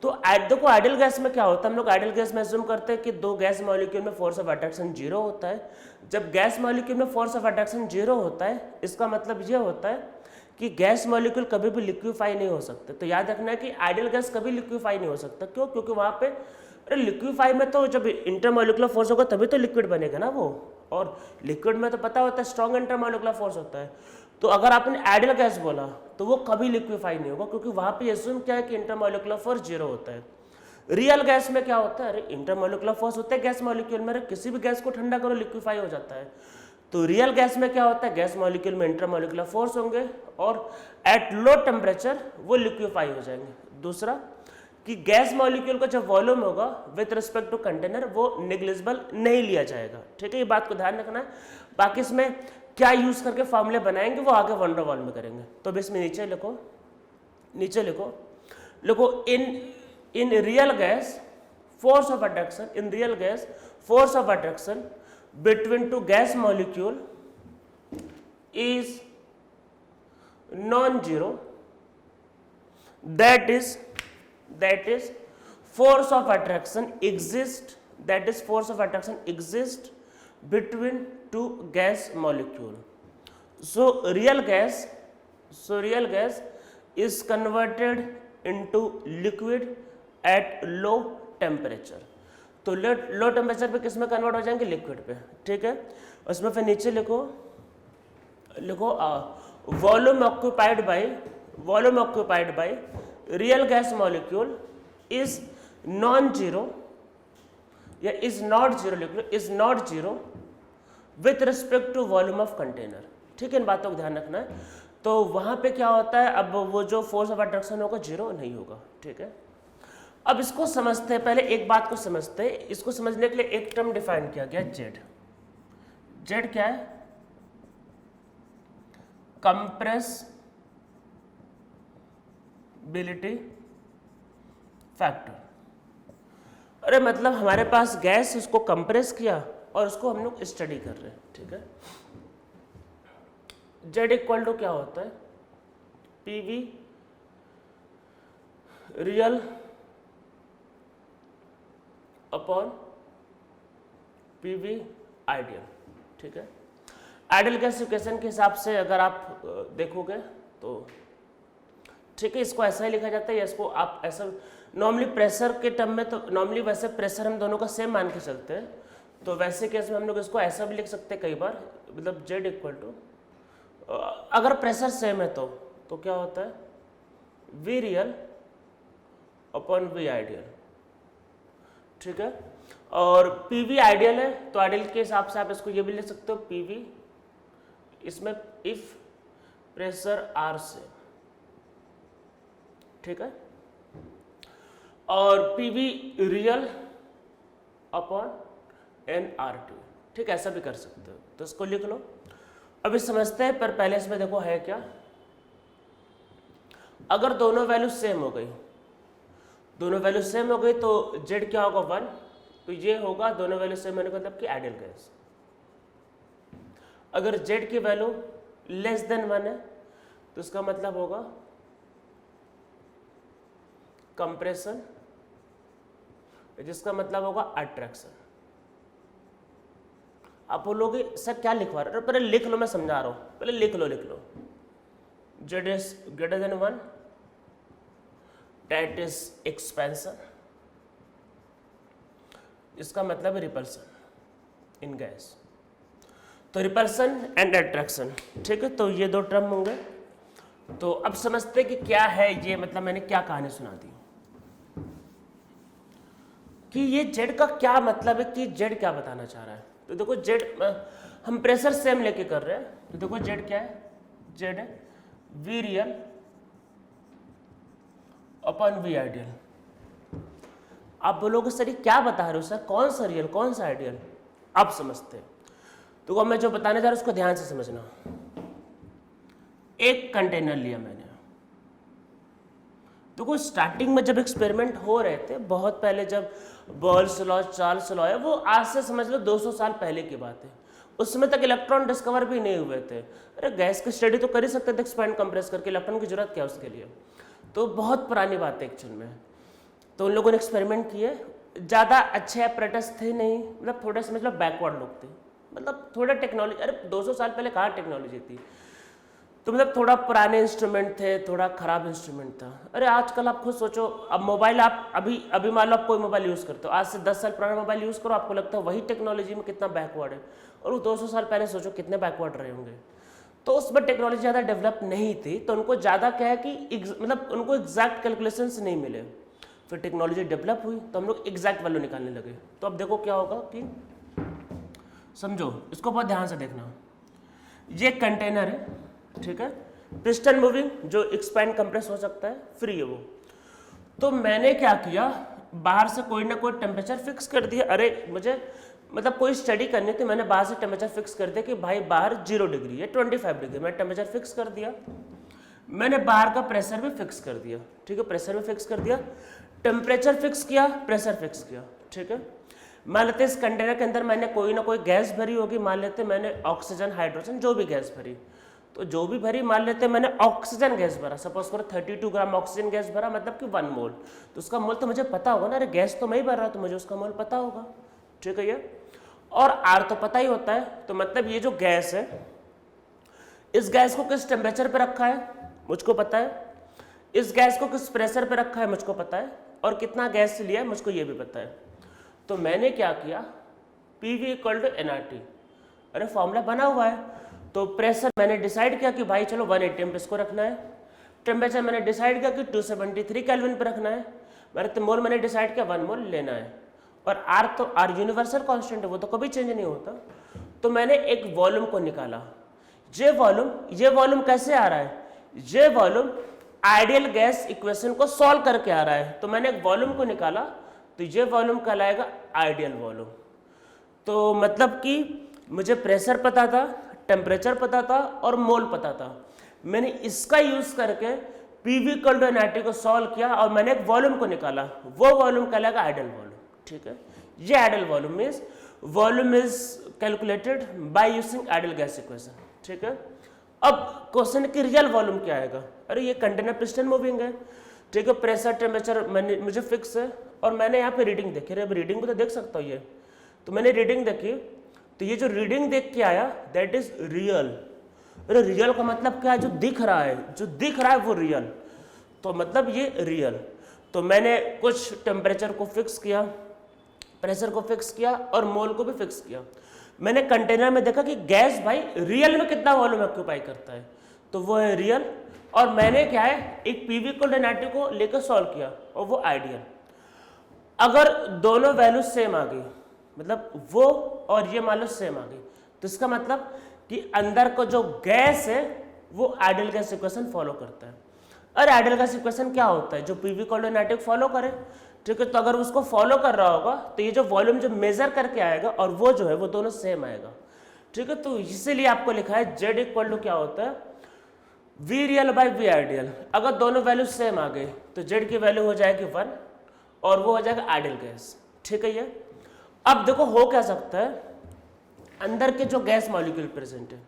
तो देखो आइडियल गैस में क्या होता है, हम लोग आइडियल गैस में अज्यूम करते हैं कि 2 गैस मॉलिक्यूल में फोर्स ऑफ अट्रैक्शन 0 होता है। जब गैस मॉलिक्यूल में फोर्स ऑफ अट्रैक्शन 0 होता है, इसका मतलब ये होता है कि गैस मॉलिक्यूल कभी भी लिक्विफाई नहीं हो सकते। तो याद रखना है कि आइडियल गैस कभी लिक्विफाई नहीं हो सकता। क्यों? क्योंकि वहाँ पे अरे लिक्विफाई में तो जब इंटरमोलिकुलर फोर्स होगा तभी तो लिक्विड बनेगा ना वो, और लिक्विड में तो पता होता है स्ट्रॉन्ग इंटरमोलिकुलर फोर्स होता है। तो अगर आपने आइडियल गैस बोला तो वो कभी लिक्विफाई नहीं होगा, क्योंकि वहाँ पे अज्यूम क्या है कि इंटरमोलिकुलर फोर्स 0 होता है। रियल गैस में क्या होता है, अरे इंटरमोलिकुलर फोर्स होता है गैस मॉलिक्यूल में, किसी भी गैस को ठंडा करो लिक्विफाई हो जाता है। तो रियल गैस में क्या होता है, गैस मॉलिक्यूल में इंटरमोलिकुलर फोर्स होंगे और एट लो टेम्परेचर वो लिक्विफाई हो जाएंगे। दूसरा कि गैस मॉलिक्यूल का जो वॉल्यूम होगा विद रिस्पेक्ट टू कंटेनर वो नेग्लिजिबल नहीं लिया जाएगा। ठीक है, ये बात को ध्यान रखना है। बाकी इसमें क्या यूज करके फॉर्मूले बनाएंगे वो आगे वंडर वॉल में करेंगे। तो भी इसमें नीचे लिखो in real gas force of attraction, in real gas force of attraction between 2 gas molecule is non-zero that is force of attraction exists between two gas molecule. So real gas is converted into liquid at low temperature. तो low temperature पे किस में convert हो जाएंगे? Liquid पे, ठीक है। उसमें फिर नीचे लिखो volume occupied by real gas molecule is non zero या is not zero with respect to volume of container, ठीक है। इन बातों का ध्यान रखना है। तो वहां पे क्या होता है, अब वो जो फोर्स ऑफ अट्रैक्शन होगा जीरो नहीं होगा, ठीक है। अब इसको समझते हैं, पहले एक बात को समझते हैं। इसको समझने के लिए एक टर्म डिफाइन किया गया, जेड क्या है? Compressibility factor. अरे मतलब हमारे पास गैस, उसको कंप्रेस किया और उसको हम लोग स्टडी कर रहे हैं, ठीक है। जेड इक्वल टू क्या होता है? PV real upon PV ideal, ठीक है। आइडियल गैस इक्वेशन के हिसाब से अगर आप देखोगे तो ठीक है, इसको ऐसा ही लिखा जाता है या इसको आप ऐसा नॉर्मली प्रेशर के टर्म में, तो नॉर्मली वैसे प्रेशर हम दोनों का सेम मान के चलते हैं, तो वैसे केस में हम लोग इसको ऐसा भी लिख सकते हैं कई बार, मतलब जेड इक्वल टू, अगर प्रेशर सेम है तो क्या होता है? V real upon V ideal, ठीक है। और पीवी आइडियल है तो आइडियल के हिसाब से आप इसको ये भी लिख सकते हो पीवी, इसमें इफ प्रेशर आर से, ठीक है। और PV real upon N R T, ठीक है, ऐसा भी कर सकते हो। तो इसको लिख लो। अभी समझते हैं, पर पहले इसमें देखो है क्या। अगर दोनों वैल्यू सेम हो गई, तो जेड क्या होगा? 1। तो ये होगा दोनों वैल्यू सेम होने का मतलब कि आइडियल गैस। अगर जेड की वैल्यू लेस देन 1 है तो इसका मतलब होगा कंप्रेशन, जिसका मतलब होगा अट्रैक्शन। आप बोलोगे सर क्या लिखवा रहे हो? पहले लिख लो, मैं समझा रहा हूं, पहले लिख लो। Z is greater than 1, that is expansion, इसका मतलब है रिपल्सन इन गैस। तो रिपल्सन एंड अट्रैक्शन, ठीक है। तो ये दो टर्म होंगे। तो अब समझते कि क्या है ये, मतलब मैंने क्या कहानी सुना दी कि ये जेड का क्या मतलब है, कि जेड क्या बताना चाह रहा है। तो देखो जेड, हम प्रेशर सेम लेके कर रहे हैं, तो देखो जेड क्या है? जेड है V real upon V ideal. आप बोलोगे सर ये क्या बता रहे हो सर, कौन सा रियल कौन सा आइडियल? आप समझते हैं तो अब मैं जो बताने जा रहा हूं उसको ध्यान से समझना। एक कंटेनर लिया मैंने, देखो स्टार्टिंग में जब एक्सपेरिमेंट हो रहे थे, बहुत पहले जब बॉल्स लॉ, चार्ल्स लॉ है, वो आज से समझ लो 200 साल पहले की बात है। उस समय तक इलेक्ट्रॉन डिस्कवर भी नहीं हुए थे। अरे गैस की स्टडी तो कर ही सकते थे एक्सपेंड कंप्रेस करके, इलेक्ट्रॉन की जरूरत क्या उसके लिए? तो बहुत पुरानी बात है एक्चुअल में। तो उन लोगों ने एक्सपेरिमेंट किए, ज़्यादा अच्छे अपरेटस थे नहीं, मतलब थोड़े समझ लो बैकवर्ड लोग थे, मतलब थोड़ा टेक्नोलॉजी, अरे 200 साल पहले कहाँ टेक्नोलॉजी थी, तो मतलब थोड़ा पुराने इंस्ट्रूमेंट थे, थोड़ा खराब इंस्ट्रूमेंट था। अरे आजकल आप खुद सोचो, अब मोबाइल आप अभी मान लो आप कोई मोबाइल यूज़ करते हो, आज से 10 साल पुराना मोबाइल यूज़ करो, आपको लगता है वही टेक्नोलॉजी में कितना बैकवर्ड है, और वो 200 साल पहले सोचो कितने बैकवर्ड रहे होंगे। तो उसमें टेक्नोलॉजी ज़्यादा डेवलप नहीं थी, तो उनको ज़्यादा क्या है कि मतलब उनको एग्जैक्ट कैलकुलेशंस नहीं मिले। फिर टेक्नोलॉजी डेवलप हुई तो हम लोग एग्जैक्ट वैल्यू निकालने लगे। तो अब देखो क्या होगा कि समझो, इसको बहुत ध्यान से देखना। ये कंटेनर है, ठीक है, पिस्टन मूविंग, जो एक्सपैंड कंप्रेस हो सकता है, फ्री है वो। तो मैंने क्या किया, बाहर से कोई ना कोई टेम्परेचर फिक्स कर दिया। अरे मुझे मतलब कोई स्टडी करनी थी, मैंने बाहर से टेम्परेचर फिक्स कर दिया कि भाई बाहर 0 डिग्री है, 25 डिग्री, मैं टेम्परेचर फिक्स कर दिया। मैंने बाहर का प्रेशर भी फिक्स कर दिया, ठीक है, प्रेशर भी फिक्स कर दिया, टेम्परेचर फिक्स किया, प्रेशर फिक्स किया, ठीक है। मान लेते इस कंटेनर के अंदर मैंने कोई ना कोई गैस भरी होगी, मान लेते मैंने ऑक्सीजन, हाइड्रोजन, जो भी गैस भरी। तो जो भी भरी, मान लेते हैं मैंने ऑक्सीजन गैस भरा, सपोज करो 32 ग्राम ऑक्सीजन गैस भरा, मतलब कि 1 मोल, तो उसका मोल तो मुझे पता होगा ना, अरे गैस तो मैं ही भर रहा, तो मुझे उसका मोल पता होगा, ठीक है ये। और आर तो पता ही होता है, तो मतलब ये जो गैस है, इस गैस को किस टेम्परेचर पे रखा है मुझको पता है, इस गैस को किस प्रेशर पे रखा है मुझको पता है, और कितना गैस लिया है मुझको ये भी पता है। तो मैंने क्या किया, PV = nRT, अरे फॉर्मूला बना हुआ है। तो प्रेशर मैंने डिसाइड किया कि भाई चलो 180 पे इसको रखना है, टेम्परेचर मैंने डिसाइड किया कि 273 केल्विन पे रखना है, मैंने मोल मैंने डिसाइड किया 1 मोल लेना है, और आर तो आर यूनिवर्सल कांस्टेंट है, वो तो कभी चेंज नहीं होता। तो मैंने एक वॉल्यूम को निकाला, ये वॉल्यूम कैसे आ रहा है, ये वॉल्यूम आइडियल गैस इक्वेशन को सॉल्व करके आ रहा है। तो मैंने एक वॉल्यूम को निकाला, तो ये वॉल्यूम कहलाएगा आइडियल वॉल्यूम। तो मतलब कि मुझे प्रेशर पता था, टेम्परेचर पता था और मोल पता था, मैंने इसका यूज करके PV = nRT को सॉल्व किया और मैंने एक वॉल्यूम को निकाला, वो वॉल्यूम कहलाएगा आइडियल वॉल्यूम, ठीक है। ये ideal volume means volume is calculated by using ideal gas equation, ठीक है। अब क्वेश्चन की रियल वॉल्यूम क्या आएगा, अरे ये कंटेनर पिस्टन मूविंग है, ठीक है, प्रेशर टेम्परेचर मुझे फिक्स है, और मैंने यहाँ पे रीडिंग देखी, अरे रीडिंग को तो देख सकता हूँ ये, तो मैंने रीडिंग देखी, तो ये जो रीडिंग देख के आया दैट इज रियल। अरे रियल का मतलब क्या है, जो दिख रहा है वो रियल, तो मतलब ये रियल। तो मैंने कुछ टेम्परेचर को फिक्स किया, प्रेशर को फिक्स किया और मोल को भी फिक्स किया। मैंने कंटेनर में देखा कि गैस भाई रियल में कितना वॉल्यूम ऑक्यूपाई करता है, तो वो है रियल, और मैंने क्या है एक PV = nRT को लेकर सॉल्व किया और वो आइडियल। अगर दोनों वैल्यू सेम आ गई, मतलब वो और ये मान लो सेम आ गई, तो इसका मतलब कि अंदर को जो गैस है वो आइडियल गैस इक्वेशन फॉलो करता है। और आइडियल गैस इक्वेशन क्या होता है, जो PV = nRT को फॉलो करे, ठीक है। तो अगर उसको फॉलो कर रहा होगा तो ये जो वॉल्यूम जो मेजर करके आएगा और वो जो है वो दोनों सेम आएगा, ठीक है। तो इसीलिए आपको लिखा है Z = क्या होता है, V real by V ideal. अगर दोनों वैल्यू सेम आ गए तो Z की वैल्यू हो जाएगी 1 और वो हो जाएगा आइडियल गैस, ठीक है ये। अब देखो हो क्या सकता है, अंदर के जो गैस मॉलिक्यूल प्रेजेंट है,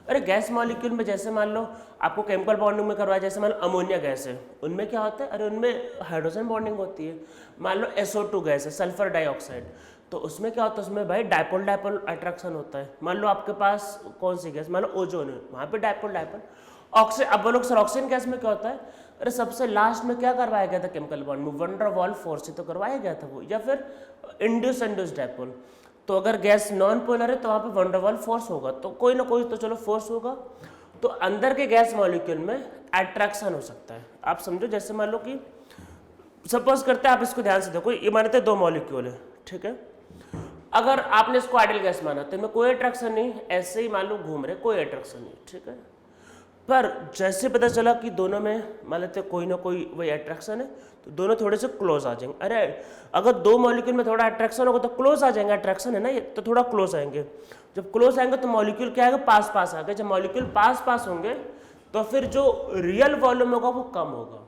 अरे गैस मॉलिक्यूल में जैसे मान लो आपको केमिकल बॉन्डिंग में करवाया, जैसे मान लो अमोनिया गैस है, उनमें क्या होता है, अरे उनमें हाइड्रोजन बॉन्डिंग होती है। मान लो SO2 गैस है, सल्फर डाइऑक्साइड, तो उसमें क्या होता है, उसमें भाई डायपोल डायपोल अट्रैक्शन होता है। मान लो आपके पास कौन सी गैस, मान लो ओजोन है, वहाँ पे डायपोल डायपोल। ऑक्सीजन, अब बोलो सर ऑक्सीजन गैस में क्या होता है, अरे सबसे लास्ट में क्या करवाया गया था केमिकल बॉन्ड में, वंडर वॉल फोर्स ही तो करवाया गया था वो, या फिर इंड्यूस डायपोल। तो अगर गैस नॉन पोलर है तो वहाँ पे वंडरवॉल फोर्स होगा, तो कोई ना कोई तो चलो फोर्स होगा। तो अंदर के गैस मॉलिक्यूल में अट्रैक्शन हो सकता है। आप समझो जैसे मान लो कि सपोज करते हैं, आप इसको ध्यान से देखो, ये मानते हैं 2 मॉलिक्यूल है, ठीक है। अगर आपने इसको आइडियल गैस माना तो इनमें कोई अट्रैक्शन नहीं, ऐसे ही मान लो घूम रहे, कोई अट्रैक्शन नहीं, ठीक है। पर जैसे पता चला कि दोनों में मान लेते कोई ना कोई वही अट्रैक्शन है, तो दोनों थोड़े से क्लोज आ जाएंगे। अरे अगर 2 मॉलिक्यूल में थोड़ा अट्रैक्शन होगा तो क्लोज आ जाएंगे, अट्रैक्शन है ना ये, तो थोड़ा क्लोज आएंगे। जब क्लोज आएंगे तो मॉलिक्यूल क्या आएगा, पास पास आ गए। जब मॉलिक्यूल पास पास होंगे तो फिर जो रियल वॉल्यूम होगा वो कम होगा।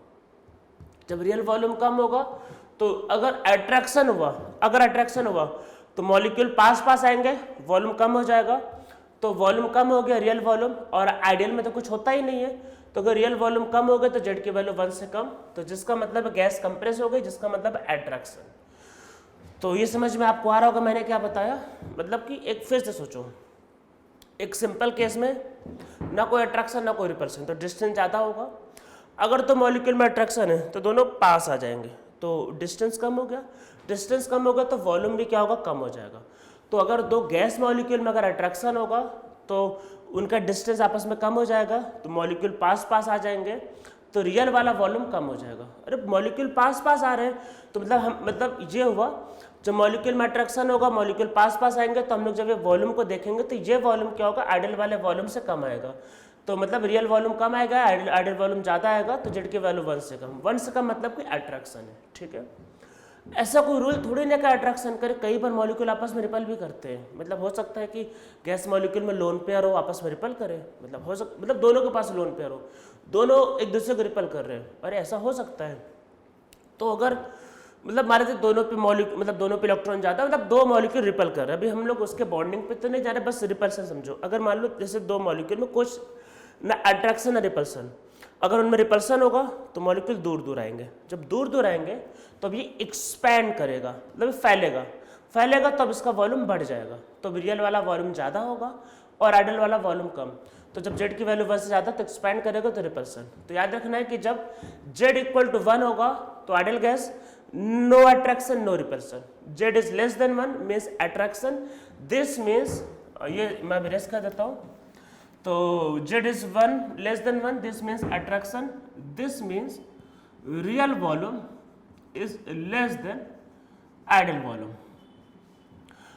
जब रियल वॉल्यूम कम होगा तो अगर अट्रैक्शन हुआ तो मॉलिक्यूल पास पास आएंगे, वॉल्यूम कम हो जाएगा। तो वॉल्यूम कम हो गया, रियल वॉल्यूम, और आइडियल में तो कुछ होता ही नहीं है। तो अगर रियल वॉल्यूम कम हो गया तो जेड की वैल्यू 1 से कम, तो जिसका मतलब गैस कंप्रेस हो गई, जिसका मतलब अट्रैक्शन। तो ये समझ में आपको आ रहा होगा मैंने क्या बताया, मतलब कि एक फिर से सोचो, एक सिंपल केस में ना कोई अट्रैक्शन ना कोई रिपल्शन, तो डिस्टेंस ज़्यादा होगा। अगर तो मॉलिक्यूल में अट्रैक्शन है तो दोनों पास आ जाएंगे, तो डिस्टेंस कम हो गया। डिस्टेंस कम होगा तो वॉल्यूम भी क्या होगा, कम हो जाएगा। तो अगर 2 गैस मॉलिक्यूल में अगर अट्रैक्शन होगा तो उनका डिस्टेंस आपस में कम हो जाएगा, तो मॉलिक्यूल पास पास आ जाएंगे, तो रियल वाला वॉल्यूम कम हो जाएगा। अरे मॉलिक्यूल पास पास आ रहे हैं तो मतलब ये हुआ, जब मॉलिक्यूल में अट्रैक्शन होगा, मॉलिक्यूल पास पास आएंगे, तो हम लोग जब ये वॉल्यूम को देखेंगे तो ये वॉल्यूम क्या होगा, आइडियल वाले वॉल्यूम से कम आएगा। तो मतलब रियल वॉल्यूम कम आएगा, आइडियल वॉल्यूम ज़्यादा आएगा, तो जेड की वैल्यू 1 से कम। 1 से कम मतलब कि अट्रैक्शन है, ठीक है। ऐसा कोई रूल थोड़ी ना कि अट्रैक्शन करे, कई बार मॉलिक्यूल आपस में रिपल भी करते हैं। मतलब हो सकता है कि गैस मॉलिक्यूल में लोन पेयर हो, आपस में रिपल करे, मतलब दोनों के पास लोन पेयर हो, दोनों एक दूसरे को रिपल कर रहे हैं, अरे ऐसा हो सकता है। तो अगर मतलब मान लेते दोनों पे मॉलिक्यूल, मतलब दोनों पे इलेक्ट्रॉन जाता है, मतलब 2 मॉलिक्यूल रिपल कर रहे हैं। अभी हम लोग उसके बॉन्डिंग पे तो नहीं जा रहे, बस रिपल्सन समझो। अगर मान लो जैसे 2 मॉलिक्यूल में कुछ ना अट्रैक्शन ना रिपल्सन। अगर उनमें रिपल्सन होगा तो मॉलिक्यूल दूर दूर आएंगे, जब दूर दूर आएंगे तो अब ये एक्सपैंड करेगा, मतलब फैलेगा तब इसका वॉल्यूम बढ़ जाएगा, तो रियल वाला वॉल्यूम ज़्यादा होगा और आइडियल वाला वॉल्यूम कम। तो जब z की वैल्यू 1 से ज़्यादा तो एक्सपैंड करेगा तो रिपल्सन। तो याद रखना है कि जब z इक्वल टू 1 होगा तो ideal gas no attraction no repulsion, z is less than 1 means attraction, this means ये मैं रेस कर देता हूँ, तो z is 1 less than 1 this means attraction, this means real volume is less than ideal volume.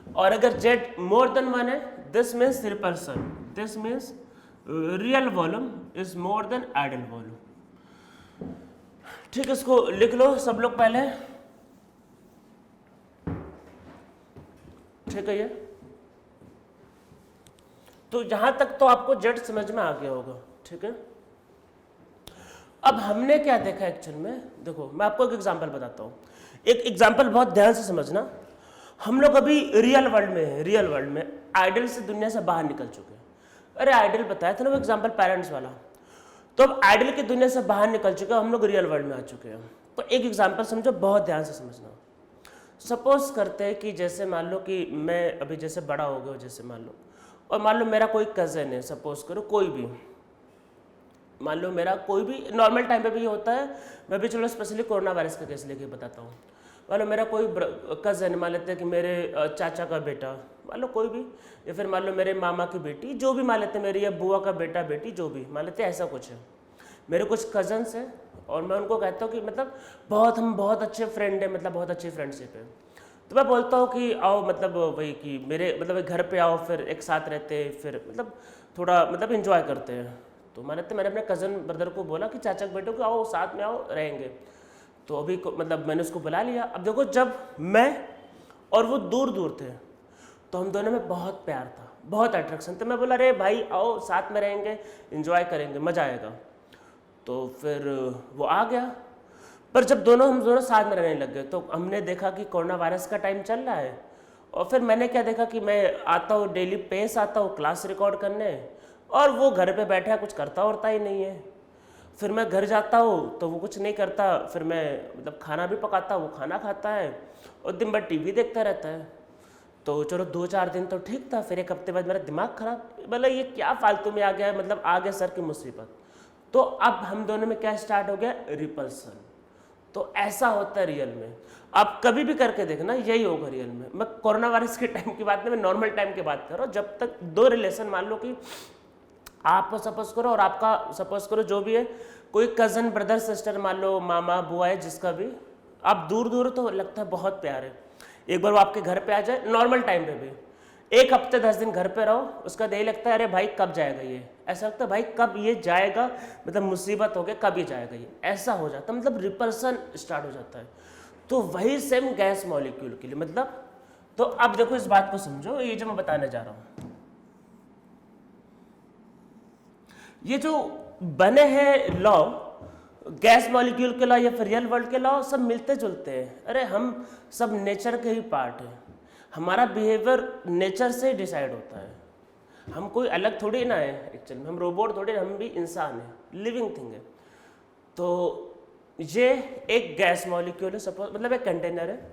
और अगर z मोर देन 1 है this means repulsion, this means real volume is more than ideal volume. ठीक, इसको लिख लो सब लोग पहले, ठीक है ये। तो यहां तक तो आपको जेड समझ में आ गया होगा, ठीक है। अब हमने क्या देखा एक्चुअल में, देखो मैं आपको एक एग्जांपल बताता हूं, एक एग्जांपल बहुत ध्यान से समझना। हम लोग अभी रियल वर्ल्ड में है, रियल वर्ल्ड में आइडियल से दुनिया से बाहर निकल चुके हैं। अरे आइडियल बताया था ना वो एग्जांपल पेरेंट्स वाला, तो अब आइडियल की दुनिया से बाहर निकल चुके हैं, हम लोग रियल वर्ल्ड में आ चुके हैं। तो एक एग्जांपल समझो, बहुत ध्यान से समझना। सपोज करते हैं कि जैसे मान लो कि मैं अभी जैसे बड़ा हो गया, जैसे मान लो, और मान लो मेरा कोई कज़न है, सपोज करो कोई भी, मान लो मेरा कोई भी, नॉर्मल टाइम पे भी ये होता है, मैं भी चलो स्पेशली कोरोना वायरस का केस लेके बताता हूँ। मान लो मेरा कोई कज़न, मान लेते हैं कि मेरे चाचा का बेटा, मान लो कोई भी, या फिर मान लो मेरे मामा की बेटी, जो भी मान लेते हैं, मेरी या बुआ का बेटा बेटी, जो भी मान लेते हैं, ऐसा कुछ है। मेरे कुछ कज़न्स हैं और मैं उनको कहता हूँ कि मतलब हम बहुत अच्छे फ्रेंड हैं, मतलब बहुत अच्छी फ्रेंडशिप है। तो मैं बोलता हूँ कि आओ, मतलब वही कि मेरे मतलब घर पे आओ, फिर एक साथ रहते हैं, फिर मतलब थोड़ा मतलब इन्जॉय करते हैं। तो मैंने अपने कज़न ब्रदर को बोला कि चाचा के बेटे को आओ, साथ में आओ, रहेंगे। तो अभी मतलब मैंने उसको बुला लिया। अब देखो, जब मैं और वो दूर दूर थे तो हम दोनों में बहुत प्यार था, बहुत अट्रैक्शन था। मैं बोला अरे भाई आओ, साथ में रहेंगे, इन्जॉय करेंगे, मज़ा आएगा। तो फिर वो आ गया, पर जब हम दोनों साथ में रहने लग गए तो हमने देखा कि कोरोना वायरस का टाइम चल रहा है। और फिर मैंने क्या देखा कि मैं आता हूँ डेली पेस आता हूँ क्लास रिकॉर्ड करने, और वो घर पे बैठा है, कुछ करता उरता ही नहीं है। फिर मैं घर जाता हूँ तो वो कुछ नहीं करता, फिर मैं मतलब खाना भी पकाता, वो खाना खाता है और दिन भर टीवी देखता रहता है। तो चलो 2-4 दिन तो ठीक था, फिर एक हफ्ते बाद मेरा दिमाग खराब, मतलब ये क्या फालतू में आ गया है, मतलब आ गया सर की मुसीबत। तो अब हम दोनों में क्या स्टार्ट हो गया, रिपल्सन। तो ऐसा होता है रियल में, आप कभी भी करके देखना, यही होगा रियल में। मैं कोरोना वायरस के टाइम की बात नहीं, मैं नॉर्मल टाइम की बात कर रहा हूँ। जब तक दो रिलेशन, मान लो कि आप सपोज करो और आपका सपोज करो जो भी है, कोई कज़न ब्रदर सिस्टर, मान लो मामा बुआ है, जिसका भी, आप दूर दूर तो लगता है बहुत प्यार है। एक बार वो आपके घर पे आ जाए, नॉर्मल टाइम पे भी 1 हफ्ते 10 दिन घर पे रहो, उसका यही लगता है अरे भाई कब जाएगा ये, ऐसा लगता है भाई कब ये जाएगा, मतलब मुसीबत हो गया, कब ये जाएगा ये, ऐसा हो जाता है, मतलब रिपल्सन स्टार्ट हो जाता है। तो वही सेम गैस मॉलिक्यूल के लिए, मतलब तो अब देखो इस बात को समझो, ये जो मैं बताने जा रहा हूँ, ये जो बने हैं लॉ, गैस मॉलिक्यूल के लॉ या फिर रियल वर्ल्ड के लॉ, सब मिलते जुलते हैं। अरे हम सब नेचर के ही पार्ट हैं, हमारा बिहेवियर नेचर से डिसाइड होता है। हम कोई अलग थोड़ी ना है एक्चुअली, हम रोबोट थोड़ी, हम भी इंसान है, लिविंग थिंग है। तो ये एक गैस मॉलिक्यूल है, सपोज मतलब एक कंटेनर है।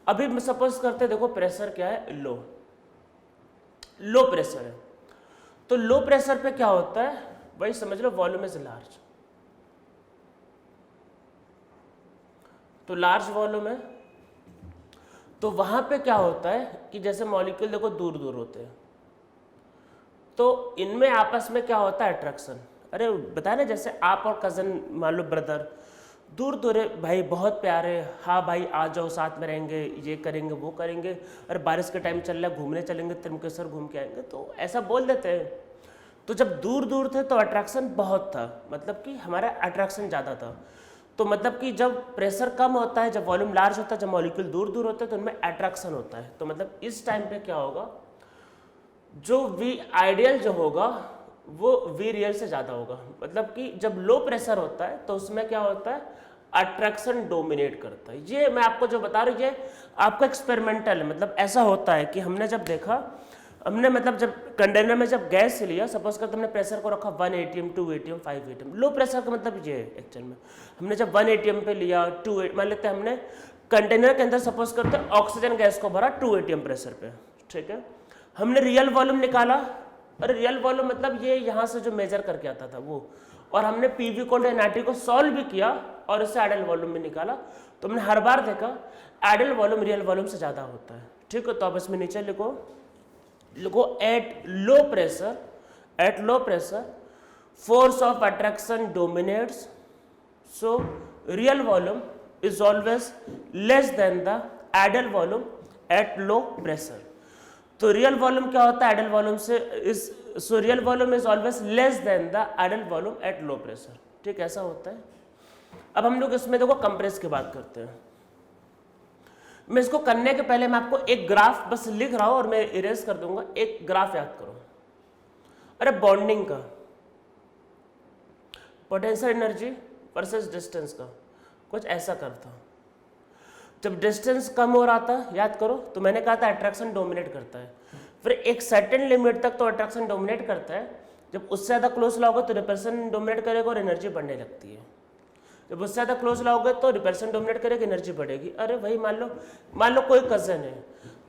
अभी सपोज करते देखो प्रेशर क्या है, लो प्रेशर है। तो लो प्रेशर पे क्या होता है, वही समझ लो, वॉल्यूम इज लार्ज। तो लार्ज वॉल्यूम है, तो वहां पे क्या होता है कि जैसे मॉलिक्यूल देखो दूर दूर होते हैं, तो इनमें आपस में क्या होता है, अट्रैक्शन। अरे बताया ना, जैसे आप और कजन, मान लो ब्रदर, दूर दूर है भाई, बहुत प्यारे, हाँ भाई आ जाओ, साथ में रहेंगे, ये करेंगे वो करेंगे, अरे बारिश का टाइम चल रहा है, घूमने चलेंगे, त्रिमकेश्वर घूम के आएंगे, तो ऐसा बोल देते हैं। तो जब दूर दूर थे तो अट्रैक्शन बहुत था, मतलब कि हमारा अट्रैक्शन ज़्यादा था। तो मतलब कि जब प्रेशर कम होता है, जब वॉल्यूम लार्ज होता है, जब मॉलिक्यूल दूर दूर होते हैं, तो उनमें अट्रैक्शन होता है। तो मतलब इस टाइम पे क्या होगा, जो वी आइडियल जो होगा वो वी रियल से ज़्यादा होगा। मतलब कि जब लो प्रेशर होता है तो उसमें क्या होता है, अट्रैक्शन डोमिनेट करता है। ये मैं आपको जो बता रही हूँ, ये आपका एक्सपेरिमेंटल है, मतलब ऐसा होता है कि हमने जब देखा हमने मतलब जब कंटेनर में जब गैस लिया, सपोज करते हमने प्रेशर को रखा 1 atm 2 atm 5 atm, low pressure का मतलब ये है एक्चुअल में। हमने जब 1 atm पे लिया, 2 मान लेते हैं हमने कंटेनर के अंदर सपोज करते ऑक्सीजन गैस को भरा 2 atm प्रेशर पे, ठीक है। हमने रियल वॉल्यूम निकाला, और रियल वॉल्यूम मतलब ये यहाँ से जो मेजर करके आता था वो, और हमने पीवी कोल्ड एनआरटी को सॉल्व भी किया और इससे आइडल वॉल्यूम भी निकाला। तो हमने हर बार देखा आइडल वॉल्यूम रियल वॉल्यूम से ज़्यादा होता है, ठीक है। तो अब इसमें नीचे लिखो at low pressure force of attraction dominates, so real volume is always less than the ideal volume at low pressure. तो रियल वॉल्यूम क्या होता है आइडल वॉल्यूम से, so real volume is always less than the ideal volume at low pressure, ठीक, ऐसा होता है। अब हम लोग इसमें देखो कंप्रेस की बात करते हैं। मैं इसको करने के पहले मैं आपको एक ग्राफ बस लिख रहा हूं और मैं इरेज कर दूंगा, एक ग्राफ याद करो। अरे बॉन्डिंग का पोटेंशियल एनर्जी वर्सेस डिस्टेंस का कुछ ऐसा करता। जब डिस्टेंस कम हो रहा था, याद करो, तो मैंने कहा था अट्रैक्शन डोमिनेट करता है। फिर एक सर्टेन लिमिट तक तो अट्रैक्शन डोमिनेट करता है, जब उससे ज़्यादा क्लोज लाओगे तो रिपल्सन डोमिनेट करेगा और एनर्जी बढ़ने लगती है। जब उससे ज़्यादा क्लोज लाओगे तो रिपल्सन डोमिनेट करेगी, एनर्जी बढ़ेगी। अरे वही मान लो कोई कज़न है,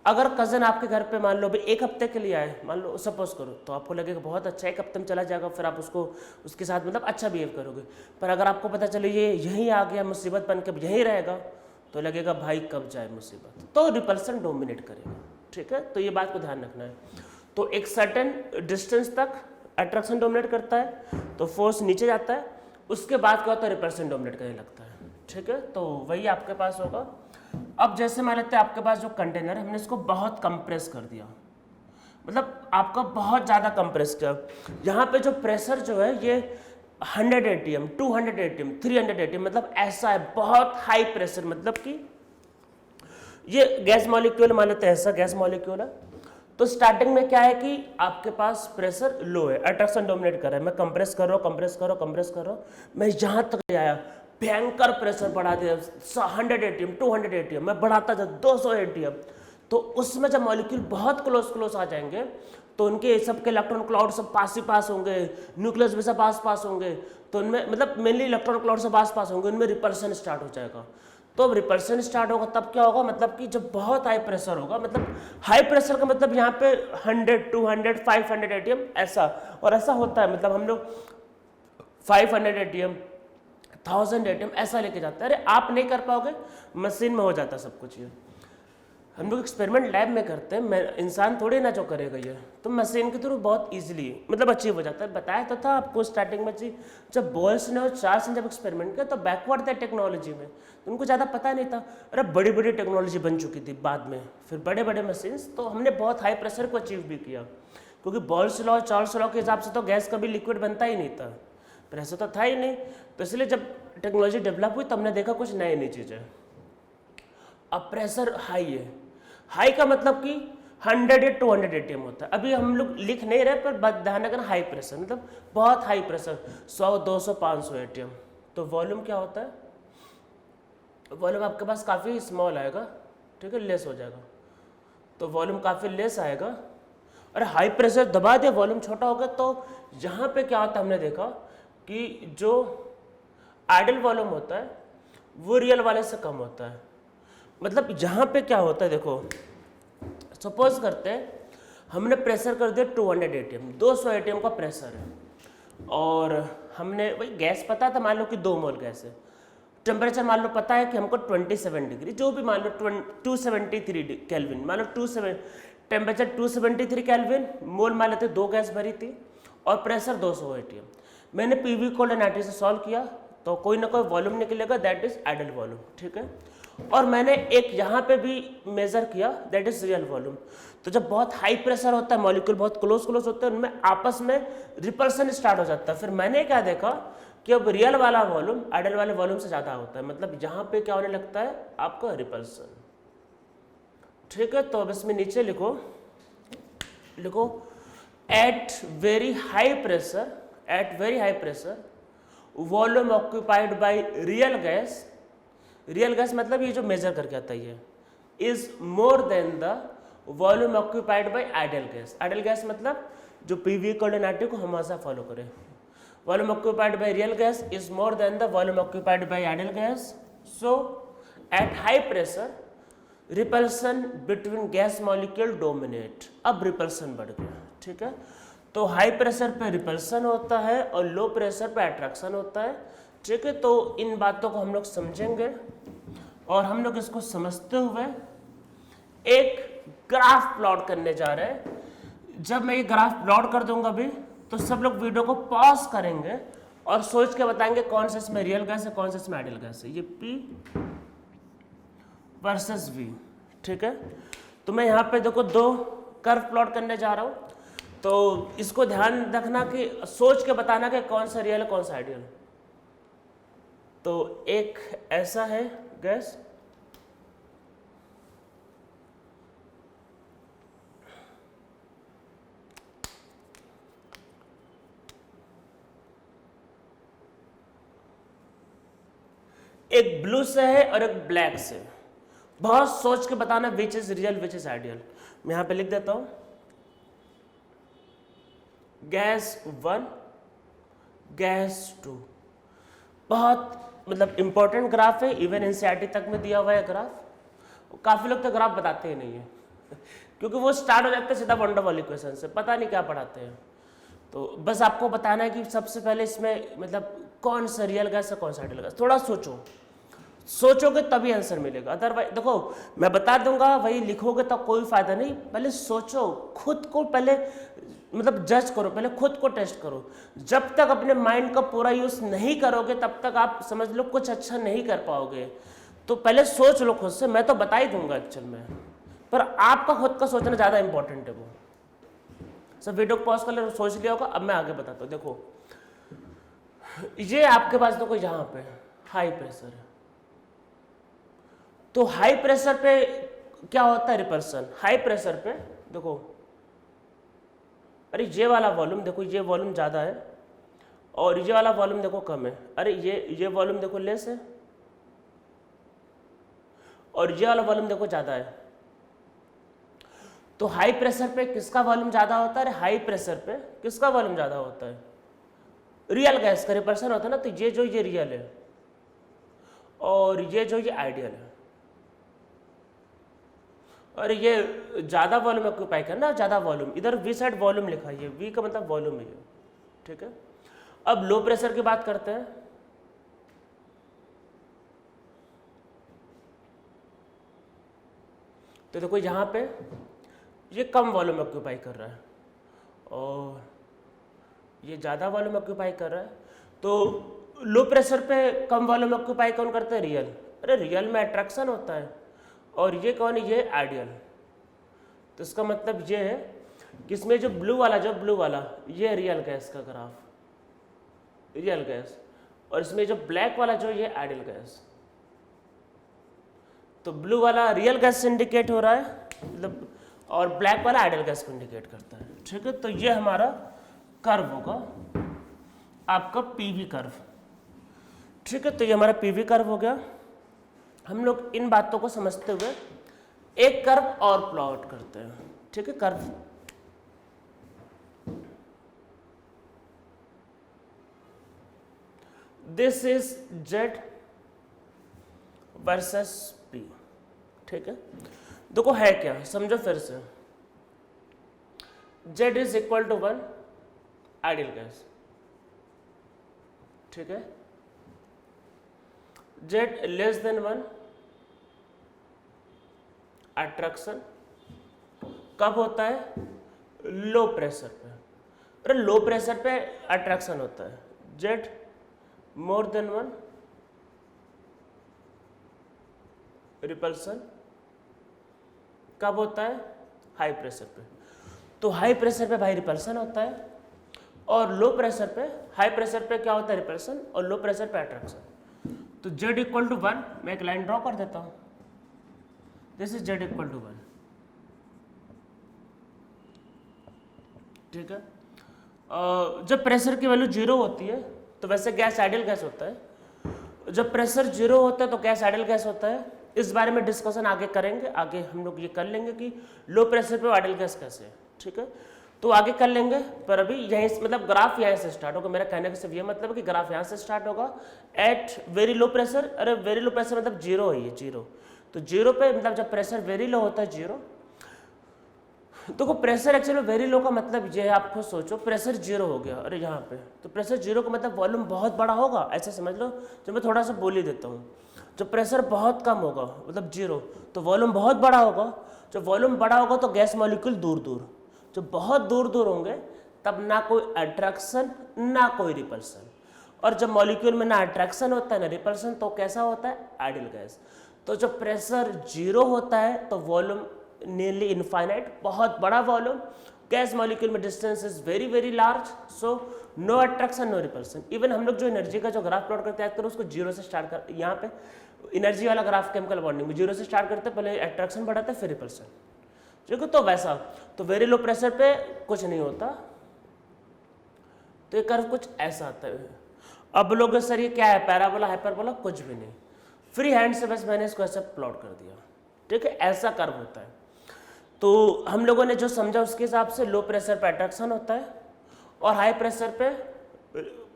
अगर कज़न आपके घर पे मान लो भाई एक हफ्ते के लिए आए, मान लो सपोज करो, तो आपको लगेगा बहुत अच्छा, एक हफ्ते में चला जाएगा, फिर आप उसके साथ मतलब अच्छा बिहेव करोगे। पर अगर आपको पता चले ये यहीं आ गया मुसीबत बन के यहीं रहेगा, तो लगेगा भाई कब जाए मुसीबत, तो रिपल्सन डोमिनेट करेगा, ठीक है। तो ये बात को ध्यान रखना है। तो एक सर्टेन डिस्टेंस तक अट्रैक्शन डोमिनेट करता है तो फोर्स नीचे जाता है, उसके बाद क्या होता है रिपल्सन डोमिनेट करने लगता है, ठीक है। तो वही आपके पास होगा। अब जैसे मान लेते हैं आपके पास जो कंटेनर है, हमने इसको बहुत कंप्रेस कर दिया, मतलब आपका बहुत ज़्यादा कंप्रेस किया। यहाँ पे जो प्रेशर जो है ये 100 atm 200 atm 300 atm मतलब ऐसा है, बहुत हाई प्रेशर, मतलब कि ये गैस मॉलिक्यूल मान लेते हैं, ऐसा गैस मॉलिक्यूल है। तो स्टार्टिंग में क्या है कि आपके पास प्रेशर लो है, अट्रैक्शन डोमिनेट कर रहा है, मैं कंप्रेस कर रहा हूँ, मैं यहाँ तक आया, भयंकर प्रेशर बढ़ा दिया 100 atm 200 atm, मैं बढ़ाता था 200 atm। तो उसमें जब मॉलिक्यूल बहुत क्लोज आ जाएंगे तो उनके सबके इलेक्ट्रॉन क्लाउड सब पास ही पास होंगे, न्यूक्लियस भी सब पास होंगे, तो उनमें मतलब मेनली इलेक्ट्रॉन क्लाउड सब पास होंगे, उनमें रिपल्सन स्टार्ट हो जाएगा। तो अब रिपल्सन स्टार्ट होगा तब क्या होगा, मतलब कि जब बहुत हाई प्रेशर होगा, मतलब हाई प्रेशर का मतलब यहाँ पे 100 200 500 atm ऐसा, और ऐसा होता है, मतलब हम लोग 500 atm 1000 atm ऐसा लेके जाते हैं। अरे आप नहीं कर पाओगे, मशीन में हो जाता सब कुछ। ये हम लोग एक्सपेरिमेंट लैब में करते हैं, मैं इंसान थोड़ी ना जो करेगा ये, तो मशीन के थ्रू बहुत इजीली मतलब अचीव हो जाता है। बताया तो था आपको स्टार्टिंग में जी, जब बॉयल्स ने और चार्ल्स ने जब एक्सपेरिमेंट किया तो बैकवर्ड थे टेक्नोलॉजी में, तो उनको ज़्यादा पता नहीं था। अरे बड़ी बड़ी टेक्नोलॉजी बन चुकी थी बाद में, फिर बड़े बड़े मशीन्स, तो हमने बहुत हाई प्रेशर को अचीव भी किया, क्योंकि बॉयल्स लॉ चार्ल्स लॉ के हिसाब से तो गैस कभी लिक्विड बनता ही नहीं था, प्रेशर तो था ही नहीं। तो इसलिए जब टेक्नोलॉजी डेवलप हुई तो हमने देखा कुछ नई नई चीज़ें। अब प्रेशर हाई है, हाई का मतलब कि 100 या 200 atm होता है। अभी हम लोग लिख नहीं रहे, पर ध्यान रखना हाई प्रेशर मतलब बहुत हाई प्रेशर 100 200 500 atm। तो वॉल्यूम क्या होता है, वॉल्यूम आपके पास काफ़ी स्मॉल आएगा, ठीक है, लेस हो जाएगा, तो वॉल्यूम काफ़ी लेस आएगा। और हाई प्रेशर दबा दिया, वॉल्यूम छोटा हो गया, तो यहाँ पे क्या होता है, हमने देखा कि जो आइडल वॉल्यूम होता है वो रियल वाले से कम होता है। मतलब यहाँ पे क्या होता है, देखो सपोज करते हैं हमने प्रेशर कर दिया 200 atm, 200 atm का प्रेशर है, और हमने वही गैस पता था, मान लो कि 2 मोल गैस है, टेम्परेचर मान लो पता है कि हमको 27 डिग्री, जो भी मान लो 273 केल्विन, मान लो टेम्परेचर 273 केल्विन, मोल मान लेते 2 गैस भरी थी, और प्रेशर 200 atm। मैंने पीवी कोल्ड एनआरटी से सॉल्व किया तो कोई ना कोई वॉल्यूम निकलेगा, दैट इज आइडल वॉल्यूम, ठीक है। और मैंने एक यहाँ पे भी मेजर किया, दैट इज रियल वॉल्यूम। तो जब बहुत हाई प्रेशर होता है, मॉलिक्यूल बहुत क्लोज होते हैं, उनमें आपस में रिपल्सन स्टार्ट हो जाता है। फिर मैंने क्या देखा कि अब रियल वाला वॉल्यूम आइडल वाले वॉल्यूम से ज़्यादा होता है, मतलब यहाँ पे क्या होने लगता है आपका रिपल्सन, ठीक है। तो अब इसमें नीचे लिखो at very high pressure volume occupied by real gas मतलब ये जो मेजर करके आता है, is more than the volume occupied by ideal gas. Ideal gas मतलब जो पीवी कोऑर्डिनेटिव को हम हमेशा फॉलो करें। Volume occupied by real gas is more than the volume occupied by ideal gas. So at high pressure repulsion between gas molecule dominate. अब repulsion बढ़ गया, ठीक है। तो हाई प्रेशर पे रिपल्सन होता है और लो प्रेशर पे अट्रैक्शन होता है, ठीक है। तो इन बातों को हम लोग समझेंगे और हम लोग इसको समझते हुए एक ग्राफ प्लॉट करने जा रहे हैं। जब मैं ये ग्राफ प्लॉट कर दूंगा अभी तो सब लोग वीडियो को पॉज करेंगे और सोच के बताएंगे कौन सा इसमें रियल गैस है, कौन सा इसमें आइडियल गैस है। ये P वर्सेस V, ठीक है। तो मैं यहाँ पे देखो दो कर्व प्लॉट करने जा रहा हूँ, तो इसको ध्यान रखना कि सोच के बताना कि कौन सा रियल है कौन सा आइडियल। तो एक ऐसा है गैस, एक ब्लू से है और एक ब्लैक से। बहुत सोच के बताना which is real which is ideal. मैं यहां पे लिख देता हूं गैस 1 गैस 2। बहुत मतलब इंपॉर्टेंट ग्राफ है, इवन एनसीईआरटी तक में दिया हुआ है ग्राफ। काफी लोग तो ग्राफ बताते ही नहीं है क्योंकि वो स्टार्ट हो जाते हैं सीधा वंडर वॉल इक्वेशन से, पता नहीं क्या पढ़ाते हैं। तो बस आपको बताना है कि सबसे पहले इसमें मतलब कौन सा रियल गैस है कौन सा आइडियल गैस। थोड़ा सोचो, सोचोगे तभी आंसर मिलेगा। अदरवाइज देखो मैं बता दूंगा वही लिखोगे तो कोई फायदा नहीं। पहले सोचो, खुद को पहले मतलब जज करो, पहले खुद को टेस्ट करो। जब तक अपने माइंड का पूरा यूज नहीं करोगे तब तक आप समझ लो कुछ अच्छा नहीं कर पाओगे। तो पहले सोच लो खुद से, मैं तो बता ही दूंगा एक्चुअल में, पर आपका खुद का सोचना ज्यादा इंपॉर्टेंट है। वो सब वीडियो को पॉज कर ले, सोच लिया होगा। अब मैं आगे बताता हूँ। देखो ये आपके पास देखो यहाँ पे हाई प्रेशर है, तो हाई प्रेशर पे क्या होता है रिपल्सन। हाई प्रेशर पे देखो, अरे ये वाला वॉल्यूम देखो, ये वॉल्यूम ज़्यादा है और ये वाला वॉल्यूम देखो कम है। अरे ये वॉल्यूम देखो लेस है और ये वाला वॉल्यूम देखो ज़्यादा है। तो हाई प्रेशर पे किसका वॉल्यूम ज़्यादा होता है? अरे हाई प्रेशर पे किसका वॉल्यूम ज़्यादा होता है? रियल गैस का रिपल्सन होता है ना। तो ये जो ये रियल है और ये जो ये आइडियल है, और ये ज़्यादा वॉल्यूम ऑक्यूपाई करना, ज़्यादा वॉल्यूम। इधर वी साइड वॉल्यूम लिखा है, वी का मतलब वॉल्यूम है, ठीक है। अब लो प्रेशर की बात करते हैं। तो देखो यहाँ पे ये कम वॉल्यूम ऑक्यूपाई कर रहा है और ये ज़्यादा वॉल्यूम ऑक्यूपाई कर रहा है। तो लो प्रेशर पे कम वॉल्यूम ऑक्यूपाई कौन करता है? रियल। अरे रियल में अट्रैक्शन होता है और ये कौन है? ये आइडियल। तो इसका मतलब ये है कि इसमें जो ब्लू वाला ये रियल गैस का ग्राफ, रियल गैस, और इसमें जो ब्लैक वाला जो ये आइडियल गैस। तो ब्लू वाला रियल गैस से इंडिकेट हो रहा है मतलब, और ब्लैक वाला आइडियल गैस को इंडिकेट करता है, ठीक है। तो ये हमारा कर्व होगा आपका पीवी कर्व, ठीक है। तो ये हमारा पीवी कर्व हो गया। हम लोग इन बातों को समझते हुए एक कर्व और प्लॉट करते हैं, ठीक है। Curve this is Z versus P, ठीक है। देखो है क्या, समझो फिर से। Z is equal to 1 ideal gas, ठीक है। Z less than 1 attraction. कब होता है? लो प्रेशर पे। अरे लो प्रेशर पे अट्रैक्शन होता है। जेड मोर देन 1 रिपल्सन। कब होता है? हाई प्रेशर पे। तो हाई प्रेशर पे भाई रिपल्सन होता है और लो प्रेशर पे, हाई प्रेशर पे क्या होता है? रिपल्सन, और लो प्रेशर पे अट्रैक्शन। तो जेड इक्वल टू 1, मैं एक लाइन ड्रॉ कर देता हूं। This is Z equal to 1, ठीक है। जब प्रेशर की वैल्यू 0 होती है तो वैसे गैस आइडियल गैस होता है। जब प्रेशर 0 होता है तो गैस आइडियल गैस होता है इस बारे में डिस्कशन आगे करेंगे, आगे हम लोग ये कर लेंगे कि लो प्रेशर पे आइडियल गैस कैसे है, ठीक है, तो आगे कर लेंगे। पर अभी यहीं मतलब ग्राफ यहाँ से स्टार्ट होगा, मेरा कहने का सिर्फ ये मतलब है कि ग्राफ यहाँ से स्टार्ट होगा एट वेरी लो प्रेशर। अरे वेरी लो प्रेशर मतलब जीरो है, ये जीरो, तो जीरो पे मतलब जब प्रेशर वेरी लो होता है जीरो, तो प्रेशर एक्चुअली वेरी लो का मतलब ये है, आप खुद सोचो प्रेशर जीरो हो गया, अरे यहाँ पे तो प्रेशर जीरो का मतलब वॉल्यूम बहुत बड़ा होगा, ऐसा समझ लो। जो मैं थोड़ा सा बोल ही देता हूँ, जब प्रेशर बहुत कम होगा मतलब जीरो, तो वॉल्यूम बहुत बड़ा होगा। जब वॉल्यूम बड़ा होगा तो गैस मॉलिक्यूल दूर दूर, जब बहुत दूर दूर होंगे तब ना कोई अट्रैक्शन ना कोई रिपल्सन, और जब मॉलिक्यूल में ना अट्रैक्शन होता है ना रिपल्सन तो कैसा होता है, आइडियल गैस। तो जब प्रेशर जीरो होता है तो वॉल्यूम नियरली इनफाइनाइट, बहुत बड़ा वॉल्यूम, गैस मॉलिक्यूल में distance is very very large, so no attraction no repulsion. Even हम लोग जो एनर्जी का जो ग्राफ प्लॉट करते हैं उसको जीरो से स्टार्ट कर, यहाँ पे एनर्जी वाला ग्राफ केमिकल बॉन्डिंग में जीरो से स्टार्ट करते हैं, पहले अट्रैक्शन बढ़ाते हैं फिर रिपल्सन, ठीक है। तो वैसा तो वेरी लो प्रेशर पे कुछ नहीं होता, तो ये कर्व कुछ ऐसा आता है। अब लोग सर ये क्या है, पैराबोला हाइपरबोला, कुछ भी नहीं, फ्री हैंड से बस मैंने इसको ऐसा प्लॉट कर दिया, ठीक है, ऐसा कर्व होता है। तो हम लोगों ने जो समझा उसके हिसाब से लो प्रेशर पे अट्रैक्शन होता है और हाई प्रेशर पे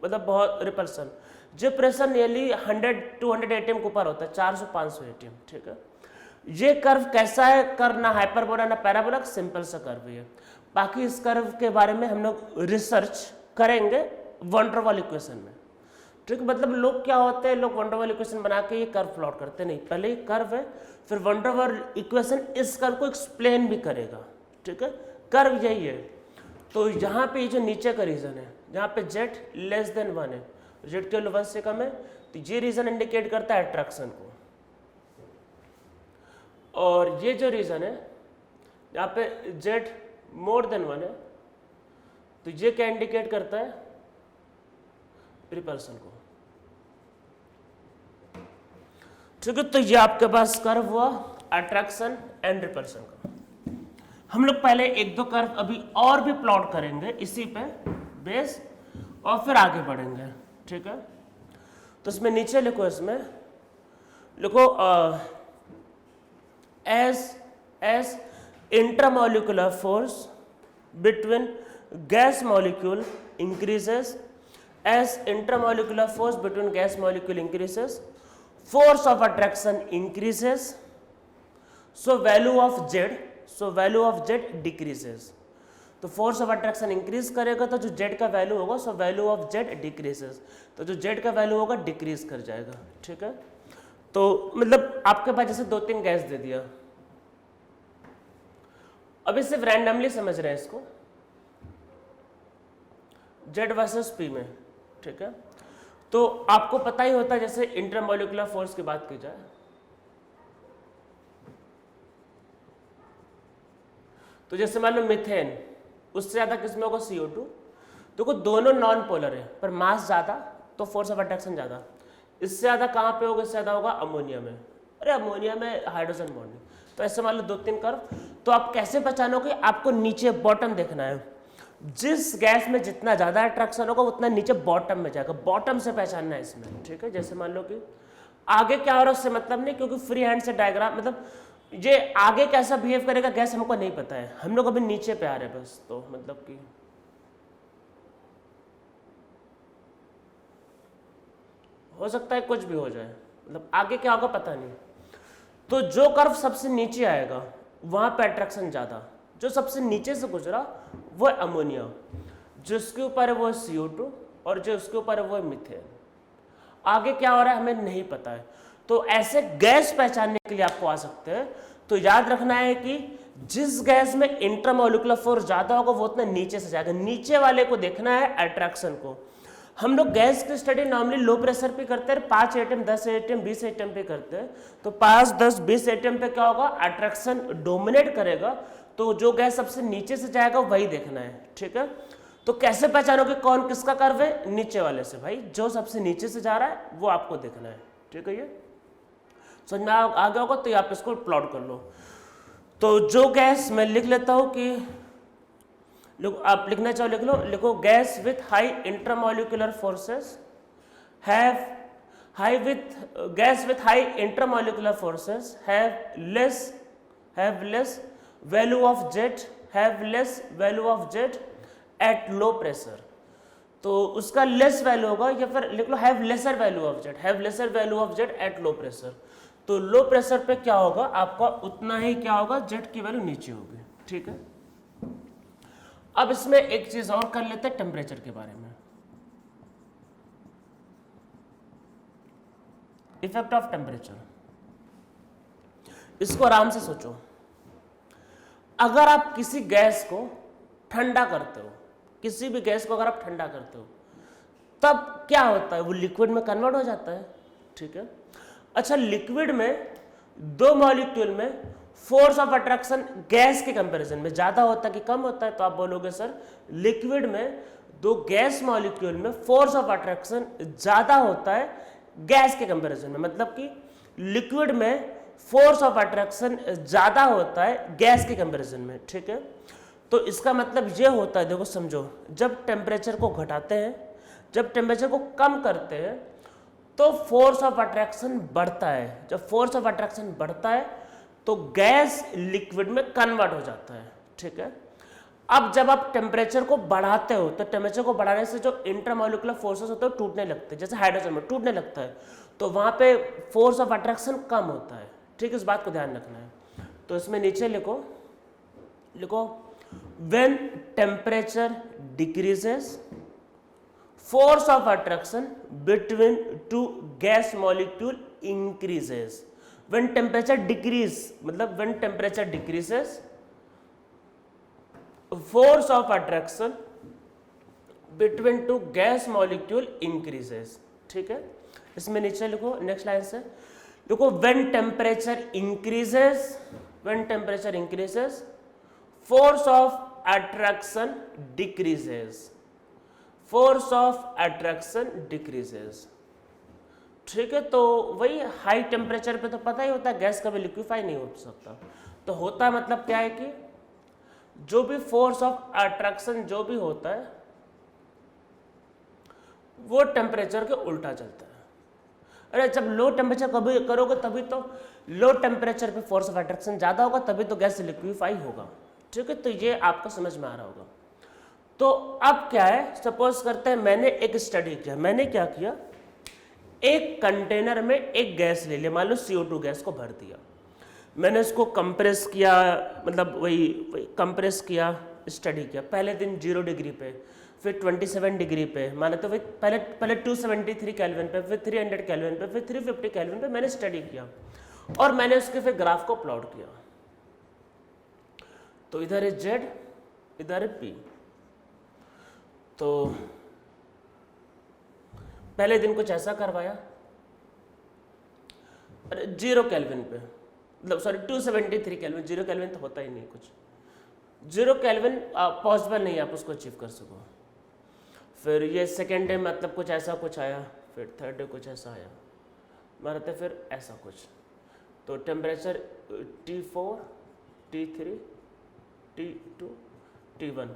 मतलब बहुत रिपल्सन। जो प्रेशर नियरली 100-200 एटीएम के ऊपर होता है, 400-500 एटीएम, ठीक है। ये कर्व कैसा है, कर्व ना हाइपरबोला ना पैराबोला, सिंपल सा कर्व है। बाकी इस कर्व के बारे में हम लोग रिसर्च करेंगे वैन डर वाल इक्वेशन में, ठीक है। मतलब लोग क्या होते हैं, लोग वैन डर वाल इक्वेशन बना के ये कर्व प्लॉट करते नहीं, पहले ये कर्व है फिर वैन डर वाल इक्वेशन इस कर्व को एक्सप्लेन भी करेगा, ठीक है। कर्व यही है। तो यहाँ पे ये जो नीचे का रीजन है जहाँ पे जेड लेस देन 1 है, जेड के 1 से कम है, तो ये रीजन इंडिकेट करता है अट्रैक्शन को। और ये जो रीजन है यहाँ पे जेड मोर देन 1 है, तो ये क्या इंडिकेट करता है, रिपल्सन को, ठीक है। तो ये आपके पास कर्व हुआ अट्रैक्शन एंड रिपल्सन का। हम लोग पहले एक दो कर्व अभी और भी प्लॉट करेंगे इसी पे बेस, और फिर आगे बढ़ेंगे, ठीक है। तो इसमें नीचे लिखो, इसमें लिखो S intermolecular force between gas molecule increases, as intermolecular force between gas molecule increases, force of attraction increases, so value of z decreases। तो फोर्स ऑफ अट्रैक्शन इंक्रीज करेगा तो जो z का वैल्यू होगा so value of z decreases, तो जो z का value होगा डिक्रीज कर जाएगा, ठीक है। तो मतलब आपके पास जैसे 2-3 गैस दे दिया, अभी सिर्फ रैंडमली समझ रहे हैं इसको, z वर्सेस p में, ठीक है। तो आपको पता ही होता है जैसे इंटरमॉलिक्यूलर फोर्स की बात की जाए, तो जैसे मान लो मीथेन, उससे ज्यादा किसमें होगा, CO2। देखो दोनों नॉन पोलर है पर मास ज्यादा तो फोर्स ऑफ अट्रैक्शन ज्यादा। इससे ज्यादा कहां पे होगा, इससे ज्यादा होगा अमोनिया में, अरे अमोनिया में हाइड्रोजन बॉन्डिंग। तो ऐसे मान लो 2-3 कर्व, तो आप कैसे पहचानोगे, आपको नीचे बॉटम देखना है, जिस गैस में जितना ज्यादा अट्रैक्शन होगा उतना नीचे बॉटम में जाएगा, बॉटम से पहचानना है इसमें, ठीक है। जैसे मान लो कि आगे क्या हो रहा है उससे मतलब नहीं, क्योंकि फ्री हैंड से डायग्राम मतलब ये आगे कैसा बिहेव करेगा गैस हमको नहीं पता है, हम लोग अभी नीचे पे आ रहे हैं बस। तो मतलब कि हो सकता है कुछ भी हो जाए, मतलब आगे क्या होगा पता नहीं। तो जो कर्व सबसे नीचे आएगा वहां पे अट्रैक्शन ज्यादा, जो सबसे नीचे से गुजरा वो है अमोनिया, जिसके ऊपर है वो है CO2 और जो उसके ऊपर है वो है मीथेन। आगे क्या हो रहा है हमें नहीं पता है। तो ऐसे गैस पहचानने के लिए आपको आ सकते हैं, तो याद रखना है कि जिस गैस में इंटरमॉलिक्यूलर फोर्स ज्यादा होगा वो उतना नीचे से जाएगा, नीचे वाले को देखना है अट्रैक्शन को। हम लोग गैस की स्टडी नॉर्मली लो प्रेशर पे करते हैं, 5 एटम 10 एटम 20 एटम पे करते हैं। तो 5 10 20 एटम पे क्या होगा, अट्रैक्शन डोमिनेट करेगा, तो जो गैस सबसे नीचे से जाएगा वही देखना है, ठीक है। तो कैसे पहचानोगे कौन किसका कर्व है, नीचे वाले से, भाई जो सबसे नीचे से जा रहा है वो आपको देखना है, ठीक है। ये समझ में आ गया होगा, तो आप इसको प्लॉट कर लो। तो जो गैस मैं लिख लेता हूं कि आप लिखना चाहो लिख लो, लिखो gas with high intermolecular forces have gas with high intermolecular forces have less value of Z at low pressure. तो उसका लेस वैल्यू होगा, या फिर लिख लो have lesser value of Z at low pressure. तो लो प्रेशर पे क्या होगा, आपका उतना ही क्या होगा, जेट की वैल्यू नीचे होगी। ठीक है, अब इसमें एक चीज और कर लेते हैं टेम्परेचर के बारे में। इफेक्ट ऑफ टेम्परेचर, इसको आराम से सोचो। अगर आप किसी गैस को ठंडा करते हो, किसी भी गैस को अगर आप ठंडा करते हो, तब क्या होता है, वो लिक्विड में कन्वर्ट हो जाता है। ठीक है, अच्छा लिक्विड में दो मॉलिक्यूल में फोर्स ऑफ अट्रैक्शन गैस के कंपैरिजन में ज्यादा होता है कि कम होता है? तो आप बोलोगे सर लिक्विड में दो गैस मॉलिक्यूल में फोर्स ऑफ अट्रैक्शन ज्यादा होता है गैस के कंपैरिजन में, मतलब कि लिक्विड में फोर्स ऑफ अट्रैक्शन ज्यादा होता है गैस के कंपैरिजन में। ठीक है, तो इसका मतलब ये होता है, देखो समझो, जब टेम्परेचर को घटाते हैं, जब टेम्परेचर को कम करते हैं तो फोर्स ऑफ अट्रैक्शन बढ़ता है। जब फोर्स ऑफ अट्रैक्शन बढ़ता है तो गैस लिक्विड में कन्वर्ट हो जाता है। ठीक है, अब जब आप टेम्परेचर को बढ़ाते हो तो टेम्परेचर को बढ़ाने से जो इंटरमॉलिक्यूलर फोर्सेस होते हैं टूटने लगते हैं, जैसे हाइड्रोजन में टूटने लगता है, तो वहां पे फोर्स ऑफ अट्रैक्शन कम होता है। ठीक है, इस बात को ध्यान रखना है। तो इसमें नीचे लिखो when temperature decreases force of attraction between two gas molecule increases। when temperature decrease मतलब when temperature decreases force of attraction between two gas molecule increases। ठीक है, इसमें नीचे लिखो, नेक्स्ट लाइन से लिखो when temperature increases force of attraction decreases। Force of attraction decreases. ठीक है, तो वही हाई टेम्परेचर पे तो पता ही होता है गैस कभी लिक्विफाई नहीं हो सकता। तो होता है मतलब क्या है कि जो भी फोर्स ऑफ अट्रैक्शन जो भी होता है वो टेम्परेचर के उल्टा चलता है। अरे जब लो टेम्परेचर कभी करोगे तभी तो लो टेम्परेचर पे फोर्स ऑफ अट्रैक्शन ज्यादा होगा, तभी तो गैस लिक्विफाई होगा। ठीक है, तो ये आपको समझ में आ रहा होगा। तो अब क्या है, सपोज करते हैं मैंने एक स्टडी किया, मैंने क्या किया, एक कंटेनर में एक गैस ले लिया, मान लो CO2 गैस को भर दिया, मैंने उसको कंप्रेस किया, मतलब वही कंप्रेस किया, स्टडी किया। पहले दिन 0 डिग्री पे, फिर 27 डिग्री पे, माने तो पहले 273 केल्विन पे, फिर 300 केल्विन पे, फिर 350 केल्विन पे मैंने स्टडी किया और मैंने उसके फिर ग्राफ को प्लॉट किया। तो इधर है Z, इधर है P। तो पहले दिन कुछ ऐसा करवाया, 0 केल्विन पे, मतलब सॉरी 273 केल्विन, 0 केल्विन तो होता ही नहीं कुछ, 0 केल्विन पॉसिबल नहीं है आप उसको अचीव कर सको। फिर ये सेकेंड डे मतलब कुछ ऐसा कुछ आया, फिर थर्ड डे कुछ ऐसा आया, मारते फिर ऐसा कुछ। तो temperature T4, T3, T2, T1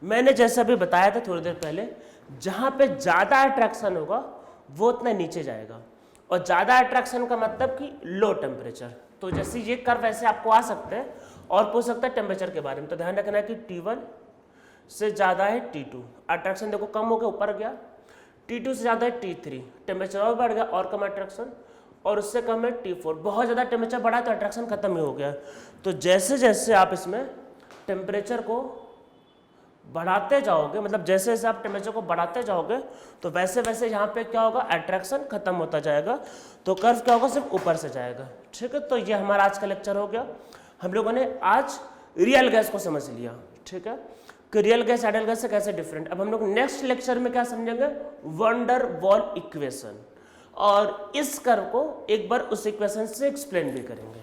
मैंने जैसा भी बताया था थोड़ी देर पहले, जहां पे ज्यादा अट्रैक्शन होगा वो उतना नीचे जाएगा, और ज्यादा अट्रैक्शन का मतलब कि लो टेम्परेचर। तो जैसे ये कर्व वैसे आपको आ सकते हैं और पूछ सकता है टेम्परेचर के बारे में। तो ध्यान रखना है कि T1 से ज्यादा है T2, अट्रैक्शन देखो कम हो गया ऊपर गया, T2 से ज्यादा है T3, टेम्परेचर और बढ़ गया और कम अट्रैक्शन, और उससे कम है T4, बहुत ज्यादा टेम्परेचर बढ़ा तो अट्रैक्शन खत्म ही हो गया। तो जैसे जैसे आप इसमें टेम्परेचर को बढ़ाते जाओगे, मतलब जैसे जैसे आप टेम्परेचर को बढ़ाते जाओगे तो वैसे वैसे यहाँ पे क्या होगा, अट्रैक्शन खत्म होता जाएगा, तो कर्व क्या होगा, सिर्फ ऊपर से जाएगा। ठीक है, तो ये हमारा आज का लेक्चर हो गया। हम लोगों ने आज रियल गैस को समझ लिया। ठीक है, कि रियल गैस आइडियल गैस से कैसे डिफरेंट। अब हम लोग नेक्स्ट लेक्चर में क्या समझेंगे, वंडर वॉल इक्वेशन, और इस कर्व को एक बार उस इक्वेशन से एक्सप्लेन भी करेंगे।